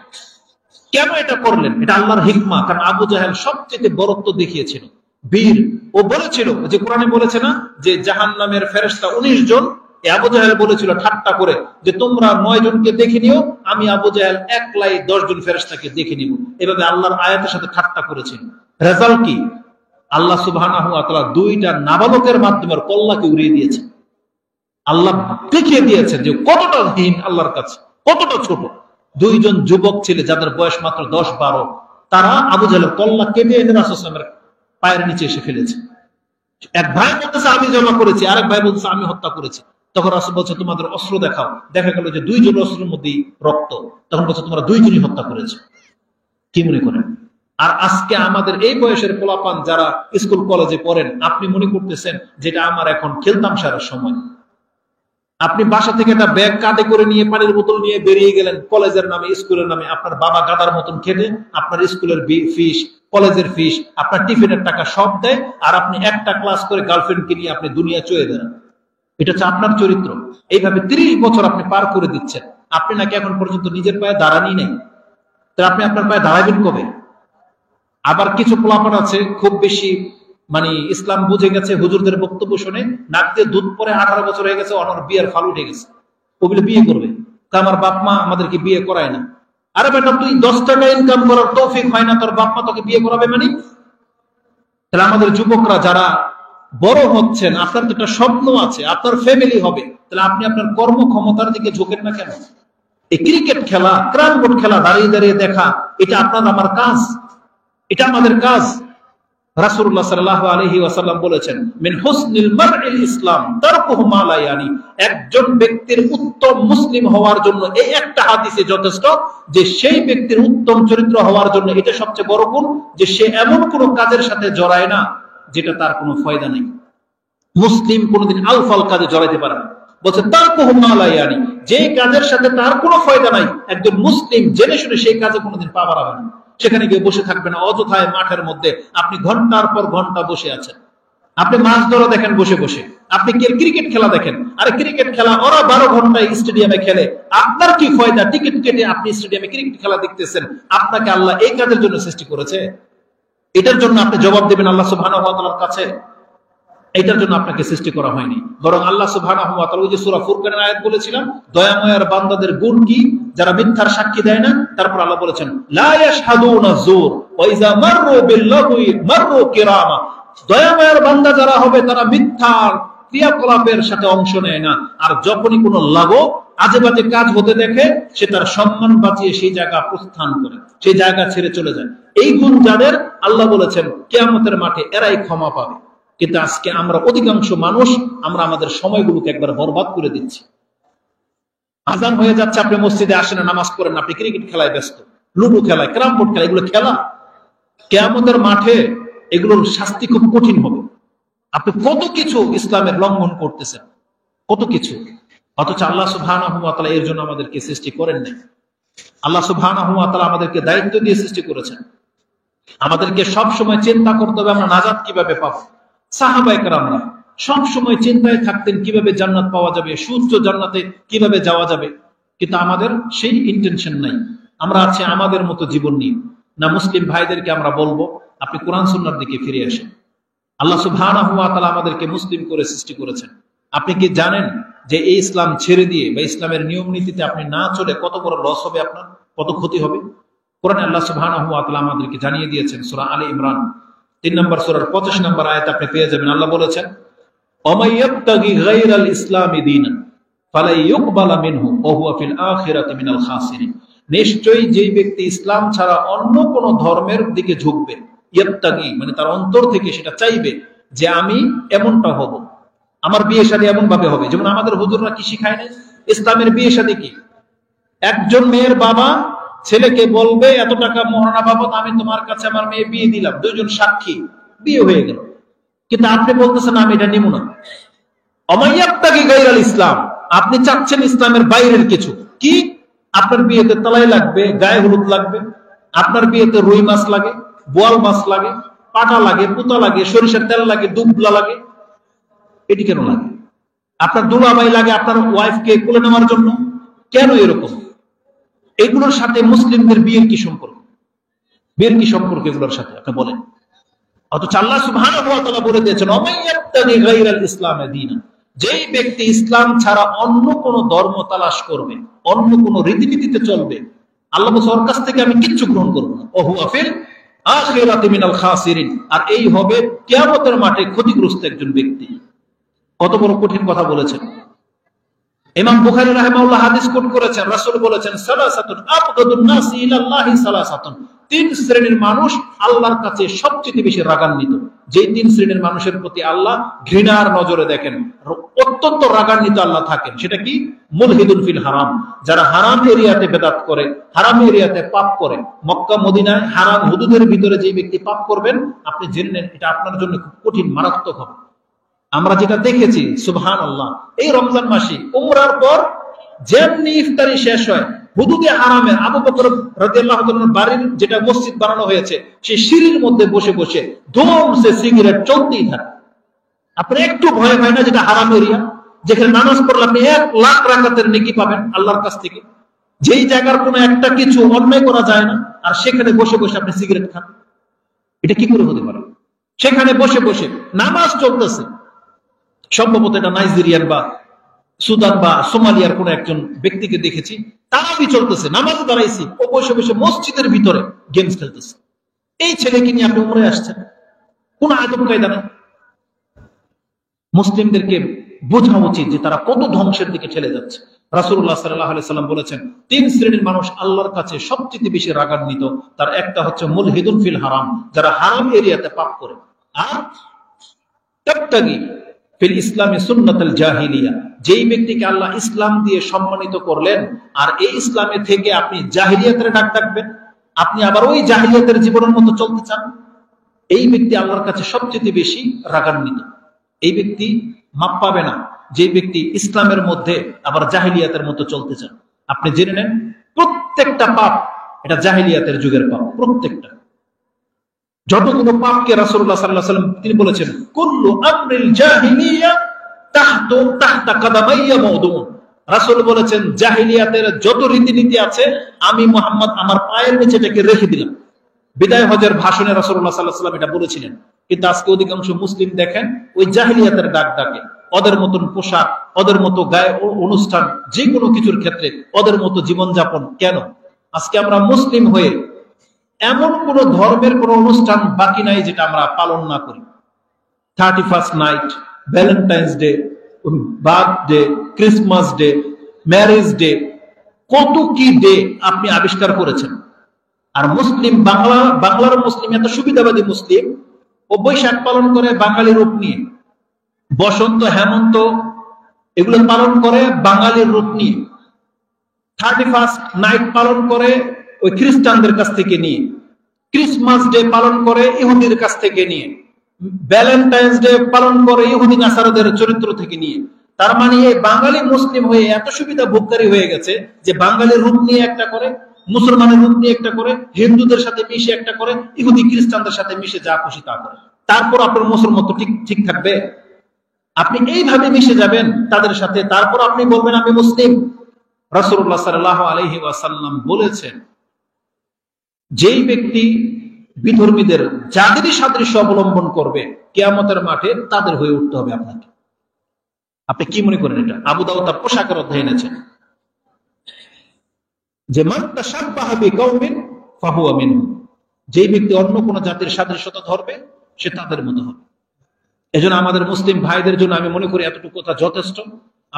কেন এটা করলেন? এটা আল্লাহর হিকমা। কারণ আবু জাহেল সবচেয়ে বরত্ব দেখিয়েছিল, বীর। ও বলেছিল যে কোরআনে বলেছে না যে জাহান্নামের ফেরেশতা 19 জন। আবু জাহেল বলেছিল ঠাট্টা করে যে তোমরা 9 জনকে দেখে নিও, আমি আবু জাহেল একলাই 10 জন ফেরেশতাকে দেখে নিব। এভাবে আল্লাহর আয়াতের সাথে ঠাট্টা করেছিল। রেজাল্ট কি? আল্লাহ সুবহানাহু ওয়া তাআলা দুইটা নাবালকের মাধ্যমে কল্লাকে উড়িয়ে দিয়েছে। আল্লাহ দেখিয়ে দিয়েছেন যে কতটা হীন আল্লাহর কাছে, কতটা ছোট। দুইজন যুবক ছেলে যাদের বয়স মাত্র 10-12, তারা আবু জাহেলের কল্লা কেটে এনে রাসূল সাল্লাল্লাহু আলাইহি ওয়াসাল্লামের পায়ের নিচে এসে ফেলেছে। এক ভাই বলতেছে আমি জমা করেছি, আরেক ভাই বলতেছে আমি হত্যা করেছি। তখন রাসূল বলছে তোমাদের অস্ত্র দেখাও। দেখা গেল যে দুইজন অস্ত্রের মধ্যেই রক্ত। তখন বলছে তোমরা দুইজনই হত্যা করেছো। কি মনে করেন? আর আজকে আমাদের এই বয়সের পোলাপান যারা স্কুল কলেজে পড়েন, আপনি মনে করতেছেন যেটা আমার এখন খেলতাম সারার সময়। আপনি বাসা থেকে একটা ব্যাগ কাঁধে করে নিয়ে পানির বোতল নিয়ে বেরিয়ে গেলেন কলেজের নামে, স্কুলের নামে। আপনার বাবা গাদার মতন খেটে আপনার স্কুলের ফিস, কলেজের ফিস, আপনার টিফিনের টাকা সব দেয়, আর আপনি একটা ক্লাস করে গার্লফ্রেন্ডকে নিয়ে আপনি দুনিয়া চয়ে দেন। এটা হচ্ছে আপনার চরিত্র। এইভাবে 30 বছর আপনি পার করে দিচ্ছেন। আপনি নাকি এখন পর্যন্ত নিজের পায়ে দাঁড়ানি নেই, তো আপনি আপনার পায়ে দাঁড়াবেন কবে? আবার কিছু পোলাপান আছে খুব বেশি মানে ইসলাম বুঝে গেছে, হুজুরদের বক্তব্য শুনে নাক দিয়ে দুধ পরে 18 বছর হয়ে গেছে, অনর বিয়ের ফাল উঠে গেছে, ওগুলো বিয়ে করবে। আমার বাপ মা আমাদেরকে বিয়ে করায় না। আরে বেটা, তুই 10 টাকা ইনকাম করার তৌফিক হয় না, তোর বাপ মা তোকে বিয়ে করাবে মানে? তাহলে আমাদের যুবকরা যারা বড় হচ্ছেন, আপনার তো একটা স্বপ্ন আছে, আপনার ফ্যামিলি হবে, তাহলে আপনি আপনার কর্মক্ষমতার দিকে ঝোঁকেন না কেন? এই ক্রিকেট খেলা, ক্যারাম বোর্ড খেলা দাঁড়িয়ে দাঁড়িয়ে দেখা, এটা আপনার আমার কাজ, এটা আমাদের কাজ। রাসূলুল্লাহ সাল্লাল্লাহু আলাইহি ওয়াসাল্লাম বলেছেন মিন হুসনিল মারইল ইসলাম তারকুহু মা লা ইয়ানি। একজন ব্যক্তির উত্তম মুসলিম হওয়ার জন্য এই একটা হাদিসে যথেষ্ট যে সেই ব্যক্তির উত্তম চরিত্র হওয়ার জন্য এটা সবচেয়ে বড় গুণ যে সে এমন কোনো কাজের সাথে জড়ায় না যেটা তার কোনো ফায়দা নেই। মুসলিম কোনোদিন আলফাল কাজে জড়াইতে পারে না। বলছে তারকুহু মা লা ইয়ানি, যে কাজের সাথে তার কোনো ফায়দা নাই, একজন মুসলিম জেনে শুনে সেই কাজে কোনোদিন পা বাড়াবে না, সেখানে গিয়ে বসে থাকবে না অযথায় মাঠের মধ্যে। আপনি ঘন্টার পর ঘন্টা বসে আছেন, আপনি মাছ ধরা দেখেন বসে বসে, আপনি ক্রিকেট খেলা দেখেন। আরে ক্রিকেট খেলা ওরা 12 ঘন্টায় স্টেডিয়ামে খেলে, আপনার কি ফায়দা? টিকিট কেটে আপনি স্টেডিয়ামে ক্রিকেট খেলা দেখতেছেন। আপনাকে আল্লাহ এই কাজের জন্য সৃষ্টি করেছে, এটার জন্য আপনি জবাব দেবেন আল্লাহ সুবহানাহু ওয়া তাআলার কাছে। এটার জন্য আপনাকে সৃষ্টি করা হয়নি, বরং আল্লাহ সুবহানাহু ওয়া তাআলা ওই যে সূরা ফুরকানের আয়াত বলেছিলাম, দয়াময়ের বান্দাদের গুণ কি? যারা মিথ্যার সাক্ষী দেয় না। তারপর আল্লাহ বলেছেন লা ইয়াশহাদুনা যুর ওয়া ইযা মাররু বিল্লাগwi মাররু কিরামা। দয়াময়ের বান্দা যারা হবে তারা মিথ্যার ক্রিয়াকলাপের সাথে অংশ নেয় না, আর যখনই কোনো লাগো আজে বাজে কাজ হতে দেখে সে তার সম্মান বাঁচিয়ে সেই জায়গা প্রস্থান করে, সেই জায়গা ছেড়ে চলে যায়। এই গুণ যাদের, আল্লাহ বলেছেন কিয়ামতের মাঠে এরাই ক্ষমা পাবে। কিন্তু আজকে আমরা অধিকাংশ মানুষ আমরা আমাদের সময়গুলোকে একবার বরবাদ করে দিচ্ছি। আজান হয়ে যাচ্ছে, আপনি মসজিদে আসেন না, নামাজ পড়েন, আপনি ক্রিকেট খেলায় ব্যস্ত, লুডো খেলায়, ক্যারাম বোর্ড খেলা, এগুলো খেলা। কিয়ামতের মাঠে এগুলোর শাস্তি খুব কঠিন হবে। আপনি কত কিছু ইসলামের লঙ্ঘন করতেছেন, কত কিছু, অথচ আল্লাহ সুবহানাহু ওয়া তাআলা এর জন্য আমাদেরকে সৃষ্টি করেন নাই। আল্লাহ সুবহানাহু ওয়া তাআলা আমাদেরকে দায়িত্ব দিয়ে সৃষ্টি করেছেন। আমাদেরকে সব সময় চিন্তা করতে হবে আমরা নাজাত কিভাবে পাবো। সাহাবায়ে কেরামরা সব সময় চিন্তায় থাকতেন কিভাবে জান্নাত পাওয়া যাবে, সুউচ্চ জান্নাতে কিভাবে যাওয়া যাবে। কিন্তু আমাদের সেই ইন্টেনশন নাই। আমরা আছি আমাদের মতো জীবন নিয়ে। না, মুসলিম ভাইদেরকে আমরা বলবো আপনি কোরআন সুন্নাহর দিকে ফিরে আসেন। আল্লাহ সুবহানাহু ওয়া তাআলা আমাদেরকে মুসলিম করে সৃষ্টি করেছেন। আপনি কি জানেন যে এই ইসলাম ছেড়ে দিয়ে বা ইসলামের নিয়ম নীতিতে আপনি না চলে কত বড় লস হবে, আপনার কত ক্ষতি হবে? কোরআনে আল্লাহ সুবহানাহু ওয়া তাআলা আমাদেরকে জানিয়ে দিয়েছেন সূরা আলে ইমরান 3 নম্বর সূরার 85 নম্বর আয়াত আপনি পেয়ে যাবেন। আল্লাহ বলেছেন, ওমাইয়াবতাগি গায়রাল ইসলামি দীনান ফালা ইউকবালা মিনহু ওয়া হুয়া ফিল আখিরাতি মিনাল খাসিরিন। নিশ্চয়ই যেই ব্যক্তি ইসলাম ছাড়া অন্য কোন ধর্মের দিকে ঝুঁকবে, ইয়াবতাগি মানে তার অন্তর থেকে সেটা চাইবে যে আমি এমনটা হব, আমার বিয়ে শাদী এমন ভাবে হবে। যেমন আমাদের হুজুররা কি শিখায় না, ইসলামের বিয়ে শাদী কি, একজন মেয়ের বাবা ছেলেকে বলবে এত টাকা মোহরানা বাবদ আমি তোমার কাছে আমার মেয়ে বিয়ে দিলাম, দুইজন সাক্ষী, বিয়ে হয়ে গেল। কিন্তু আপনি বলতেছেন আমি এটা নিব না। অমাইয়াবতাগি গায়রাল ইসলাম, আপনি চাচ্ছেন ইসলামের বাইরের কিছু। কি? আপনার বিয়েতে তালাই লাগবে, গায়ে হলুদ লাগবে, আপনার বিয়েতে রুই মাছ লাগে, বোয়াল মাছ লাগে, পাটা লাগে, পুতা লাগে, সরিষার তেল লাগে, দুবলা লাগে। এটি কেন লাগে? আপনার দুলাভাই লাগে আপনার ওয়াইফকে কোলে নেওয়ার জন্য। কেন এরকম? এগুলোর সাথে মুসলিমদের বিয়ের কি সম্পর্ক? বিয়ের কি সম্পর্ক এগুলোর সাথে আপনি বলেন? অথচ আল্লাহ সুবহানাহু ওয়া তাআলা বলে দিয়েছেন, ওমাইয়াবতাগি গায়রাল ইসলামি দীনান, যেই ব্যক্তি ইসলাম ছাড়া অন্য কোন ধর্ম তালাশ করবে, অন্য কোন রীতিনীতিতে চলবে, আল্লাহ বলেন ওর কাছ থেকে আমি কিচ্ছু গ্রহণ করব না। ওয়া হুয়া ফিল আখিরাতি মিনাল খাসিরিন, আর এই হবে কিয়ামতের মাঠে ক্ষতিগ্রস্ত একজন ব্যক্তি। কত বড় কঠিন কথা বলেছেন। ইমাম বুখারী রাহিমাহুল্লাহ হাদিস কোট করেছেন, রাসূল বলেছেন, সালাসাতুন আবগাদুন নাসি ইলাল্লাহি সালাসাতুন, 3 শ্রেণীর মানুষ আল্লাহর কাছে সবচেয়ে বেশি রাগান্বিত। যেই 3 শ্রেণীর মানুষের প্রতি আল্লাহ ঘৃণার নজরে দেখেন, অত্যন্ত রাগান্বিত আল্লাহ থাকেন। সেটা কি? মুলহিদুন ফিল হারাম, যারা হারাম এরিয়াতে বেদাত করে, হারাম এরিয়াতে পাপ করে। মক্কা মদিনায় হারাম হুদুদের ভিতরে যে ব্যক্তি পাপ করবেন, আপনি জেনে নেন এটা আপনার জন্য খুব কঠিন, মারাত্মক হবে। আমরা যেটা দেখেছি, সুবহানাল্লাহ, এই রমজান মাসে উমরার পর যেমনি ইফতারি শেষ হয়, হুদুদে হারামে আবু বকর রাদিয়াল্লাহু তাআলার বাড়ির যেটা মসজিদ বানানো হয়েছে, সেই সিঁড়ির মধ্যে বসে বসে ধুমসে সিগারেট চলতেই থাকে। আপনি একটু ভয় হয় না? যেটা হারাম এরিয়া, যেখানে নামাজ পড়লে আপনি 1 লাখ রাকাতের নেকি পাবেন আল্লাহর কাছ থেকে, যেই জায়গার কোনো একটা কিছু অন্যায় করা যায় না, আর সেখানে বসে বসে আপনি সিগারেট খান, এটা কি করে হতে পারে? সেখানে বসে বসে নামাজ চলতেছে, সম্ভবত এটা নাইজেরিয়ান বা সুদান বা সোমালিয়ার কোন একজন ব্যক্তিকে দেখেছি, তারাবি চলতেছে, নামাজ দাঁড়াইছি, ও বসে বসে মসজিদের ভিতরে গেমস খেলতেছে। এই ছেলেকে নিয়ে আপনি উমরায় আসছেন, কোন আদব কায়দা নেই। মুসলিমদেরকে বোঝা উচিত যে তারা কত ধ্বংসের দিকে ঠেলে যাচ্ছে। রাসূলুল্লাহ সাল্লাল্লাহু আলাইহি সাল্লাম বলেছেন, 3 শ্রেণীর মানুষ আল্লাহর কাছে সবচেয়ে বেশি রাগান্বিত। তার একটা হচ্ছে মুলহিদুন ফিল হারাম, যারা হারাম এরিয়াতে পাপ করে, আর তাবতাগি ফিল ইসলামি সুন্নাতুল জাহিলিয়া, যেই ব্যক্তিকে আল্লাহ ইসলাম দিয়ে সম্মানিত করলেন, আর এই ইসলামে থেকে আপনি জাহিলিয়াতের ডাক ডাকবেন, আপনি আবার ওই জাহিলিয়াতের জীবনের মতো চলতে চান, এই ব্যক্তি আল্লাহর কাছে সবচেয়ে বেশি রাগান্বিত। এই ব্যক্তি মাপ পাবে না যে ব্যক্তি ইসলামের মধ্যে আবার জাহিলিয়াতের মতো চলতে চান। আপনি জেনে নেন, প্রত্যেকটা পাপ এটা জাহিলিয়াতের যুগের পাপ, প্রত্যেকটা। যতগুলো পাপকে রাসূলুল্লাহ সাল্লাল্লাহু আলাইহি ওয়াসাল্লাম তিনি বলেছেন, কুল্লু আমরিল জাহিলিয়া তাহতা কাদামাইয়া মাউদুন। রাসূল বলেছেন, জাহিলিয়াতের যত রীতিনীতি আছে আমি মুহাম্মদ আমার পায়ের নিচে এটাকে রেখে দিলাম। বিদায় হজের ভাষণে রাসূলুল্লাহ সাল্লাল্লাহু আলাইহি ওয়াসাল্লাম এটা বলেছিলেন। কিন্তু আজকে অধিকাংশ মুসলিম দেখেন ওই জাহিলিয়াতের ডাক ডাকে, ওদের মতন পোশাক, ওদের মতো গায়ে অনুষ্ঠান, যে কোনো কিছুর ক্ষেত্রে ওদের মতো জীবনযাপন। কেন? আজকে আমরা মুসলিম হয়ে এমন কোন ধর্মের কোন অনুষ্ঠান বাকি নাই যেটা আমরা পালন না করি। 31st night, Valentine's day, birthday, Christmas day, marriage day, কত কি ডে আপনি আবিষ্কার করেছেন। আর মুসলিম, বাংলার মুসলিম এত সুবিধাবাদী মুসলিম, ও বৈশাখ পালন করে বাঙালি রূপ নিয়ে, বসন্ত হেমন্ত এগুলো পালন করে বাঙালির রূপ নিয়ে, 31st নাইট পালন করে ওই খ্রিস্টানদের কাছ থেকে নিয়ে, ক্রিসমাস ডে পালন করে ইহুদিদের কাছ থেকে নিয়ে, ভ্যালেন্টাইন্স ডে পালন করে ইহুদি নাসারাদের চরিত্র থেকে নিয়ে। তার মানে এই বাঙালি মুসলিম হয়ে এত সুবিধা ভোগকারী হয়ে গেছে যে বাঙালির রূপ নিয়ে একটা করে, মুসলমানের রূপ নিয়ে একটা করে, হিন্দুদের সাথে মিশে একটা করে, ইহুদি খ্রিস্টানদের সাথে মিশে যা খুশি তা করে। তারপর আপনার মুসলমান তো ঠিক থাকবে? আপনি এইভাবে মিশে যাবেন তাদের সাথে, তারপর আপনি বলবেন আমি মুসলিম। রাসূলুল্লাহ সাল্লাল্লাহু আলাইহি ওয়াসাল্লাম বলেছেন, যেই ব্যক্তি বিধর্মীদের যাদেরই সাদৃশ্য অবলম্বন করবে, কিয়ামতের মাঠে তাদের হয়ে উঠতে হবে আপনাকে। আপনি কি মনে করেন? এটা আবু দাউদ তার পোশাকের অধ্যায়ে এনেছেন যে মান তাশাব্বাহা বিকাউমিন ফাহুয়া মিনহুম, যেই ব্যক্তি অন্য কোন জাতির সাদৃশ্যতা ধরবে সে তাদের মতো হবে। এজন্য আমাদের মুসলিম ভাইদের জন্য আমি মনে করি এতটুকু কথা যথেষ্ট।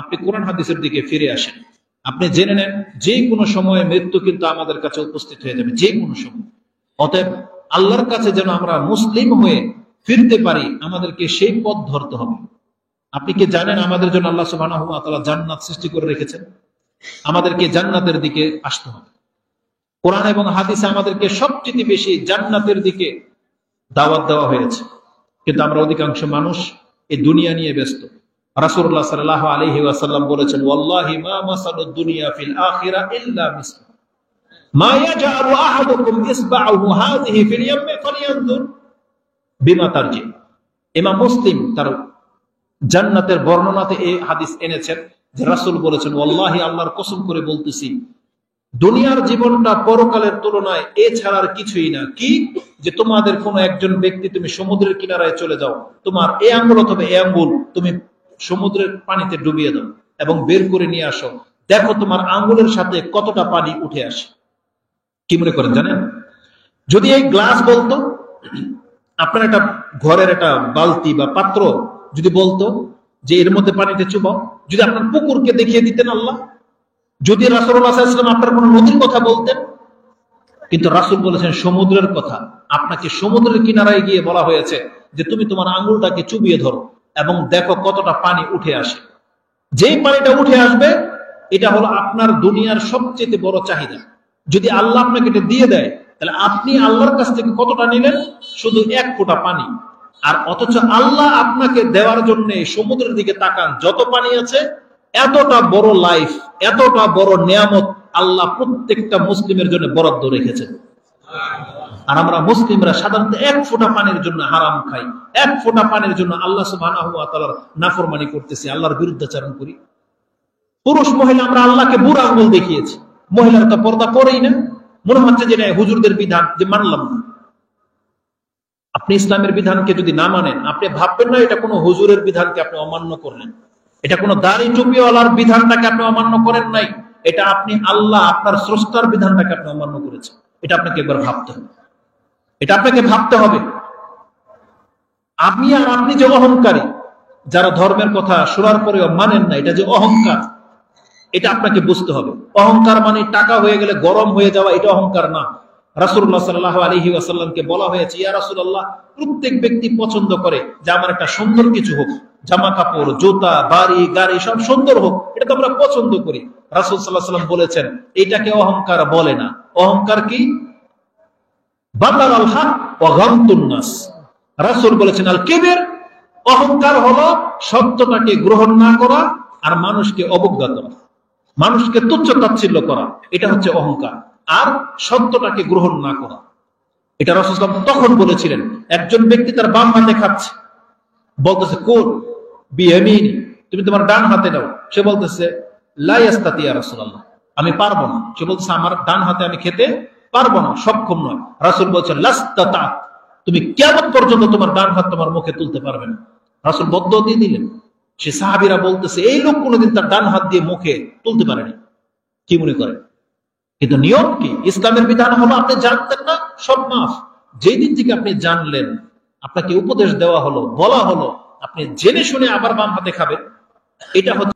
আপনি কোরআন হাদিসের দিকে ফিরে আসেন। আপনি জেনে নেন যে কোনো সময়ে মৃত্যু কিন্তু আমাদের কাছে উপস্থিত হয়ে যাবে, যে কোনো সময়। অতএব আল্লাহর কাছে যেন আমরা মুসলিম হয়ে ফিরতে পারি, আমাদেরকে সেই পথ ধরতে হবে। আপনি কি জানেন আমাদের জন্য আল্লাহ সুবহানাহু ওয়া তাআলা জান্নাত সৃষ্টি করে রেখেছেন? আমাদেরকে জান্নাতের দিকে আসতে হবে। কোরআন এবং হাদিসে আমাদেরকে সবচেয়ে বেশি জান্নাতের দিকে দাওয়াত দেওয়া হয়েছে, কিন্তু আমরা অধিকাংশ মানুষ এই দুনিয়া নিয়ে ব্যস্ত। রাসূলুল্লাহ সাল্লাল্লাহু আলাইহি ওয়াসাল্লাম বলেছেন, ওয়াল্লাহি মা মাসালুদ দুনিয়া ফিল আখিরা ইল্লা মিসল মা ইয়াজআলু আহাদুকুম ইসবা'হু হাযিহি ফিল ইয়ামমি ফালিয়ানজুর বিমা তারজি। ইমাম মুসলিম তার জান্নাতের বর্ণনাতে এই হাদিস এনেছেন যে রাসূল বলেছেন, ওয়াল্লাহি আল্লাহর কসম করে বলতেছি, দুনিয়ার জীবনটা পরকালের তুলনায় এছাড়ার কিছুই না। কি? যে তোমাদের কোনো একজন ব্যক্তি, তুমি সমুদ্রের কিনারায় চলে যাও, তোমার এই আঙ্গুল অথবা এই আঙ্গুল তুমি সমুদ্রের পানিতে ডুবিয়ে দাও এবং বের করে নিয়ে আসো, দেখো তোমার আঙ্গুলের সাথে কতটা পানি উঠে আসে। কি মনে করেন জানেন? যদি এই গ্লাস বলতো, আপনার একটা ঘরের একটা বালতি বা পাত্র যদি বলতো যে এর মধ্যে পানিতে চুবাও, যদি আপনার পুকুরকে দেখিয়ে দিতেন আল্লাহ, যদি রাসূলুল্লাহ সাল্লাল্লাহু আলাইহি ওয়াসাল্লাম আপনার কোন নদীর কথা বলতেন, কিন্তু রাসূল বলেছেন সমুদ্রের কথা। আপনাকে সমুদ্রের কিনারায় গিয়ে বলা হয়েছে যে তুমি তোমার আঙ্গুলটাকে চুবিয়ে ধরো এবং দেখো কতটা পানি উঠে আসে। যেই পানিটা উঠে আসবে, এটা হলো আপনার দুনিয়ার সবচেয়ে বড় চাহিদা। যদি আল্লাহ আপনাকে এটা দিয়ে দেয়, তাহলে আপনি আল্লাহর কাছ থেকে কতটা নিলেন? শুধু এক ফোঁটা পানি। আর অথচ আল্লাহ আপনাকে দেওয়ার জন্য সমুদ্রের দিকে তাকান, যত পানি আছে, এতটা বড় লাইফ, এতটা বড় নিয়ামত আল্লাহ প্রত্যেকটা মুসলিমের জন্য বরাদ্দ রেখেছেন। আর আমরা মুসলিমরা সাধারণত এক ফোঁটা পানির জন্য হারাম খাই, এক ফোঁটা পানির জন্য আল্লাহ সুবহানাহু ওয়া তাআলার নাফরমানি করতেছি, আল্লাহর বিরুদ্ধাচরণ করি। পুরুষ মহিলা আমরা আল্লাহকে বুড়া আঙ্গুল দেখিয়েছি। মহিলারা তো পর্দা করেই না, মনে হচ্ছে যে হুজুরদের বিধান যে মানলাম না। আপনি ইসলামের বিধানকে যদি না মানেন, আপনি ভাববেন না এটা কোনো হুজুরের বিধানকে আপনি অমান্য করলেন, এটা কোনো দাড়ি টুপিওয়ালার বিধানটাকে আপনি অমান্য করেন নাই, এটা আপনি আল্লাহ আপনার স্রষ্টার বিধানটাকে আপনি অমান্য করেছেন। এটা আপনাকে একবার ভাবতে হবে, এটা আপনাকে ভাবতে হবে। আমি আর আপনি যে অহংকারী, যারা ধর্মের কথা শোনার পরেও মানেন না, এটা যে অহংকার, এটা আপনাকে বুঝতে হবে। অহংকার মানে টাকা হয়ে গেলে গরম হয়ে যাওয়া, এটা অহংকার না। রাসূলুল্লাহ সাল্লাল্লাহু আলাইহি ওয়াসাল্লামকে বলা হয়েছে, ইয়া রাসূলুল্লাহ, প্রত্যেক ব্যক্তি পছন্দ করে যে আমার একটা সুন্দর কিছু হোক, জামা কাপড়, জুতা, বাড়ি, গাড়ি সব সুন্দর হোক, এটা তো আমরা পছন্দ করি। রাসূল সাল্লাল্লাহু আলাইহি ওয়াসাল্লাম বলেছেন, এটাকে অহংকার বলে না। অহংকার কি? বাতারাল হক ওয়া গামতুন নাস। রাসূল বলেছেন, আল কিবর, অহংকার হলো সত্যটাকে গ্রহণ না করা আর মানুষকে অবজ্ঞা করা, মানুষকে তুচ্ছ তাচ্ছিল্য করা, এটা হচ্ছে অহংকার। আর সত্যটাকে গ্রহণ না করা, এটা রাসূল সাল্লাল্লাহু আলাইহি ওয়াসাল্লাম তখন বলেছিলেন। একজন ব্যক্তি তার বাম হাতে খাচ্ছে, বলতেছে কুল বিয়ামিনি, তুমি তোমার ডান হাতে নাও। সে বলতেছে লা ইয়াস্তাতি ইয়া রাসূলুল্লাহ, আমি পারবো না। সে বলতেছে আমার ডান হাতে আমি খেতে পারবো না, সক্ষম নয়। রাসূল বলছেন লাস্তাতা, তুমি কিয়ামত পর্যন্ত তোমার ডান হাত তোমার মুখে তুলতে পারবে না। রাসূল বদদুয়া দিয়ে দিলেন। সে সাহাবীরা বলতেছে এই লোক কোনোদিন তার ডান হাত দিয়ে মুখে তুলতে পারেনি। কি মনে করে? কিন্তু নিয়ম কি? ইসলামের বিধান হলো আপনি জানতেন না, সব মাফ। যেই দিন থেকে আপনি জানলেন, আপনাকে উপদেশ দেওয়া হলো, বলা হলো, আপনি জেনে শুনে আবার বাম হাতে খাবেন, এটা হচ্ছে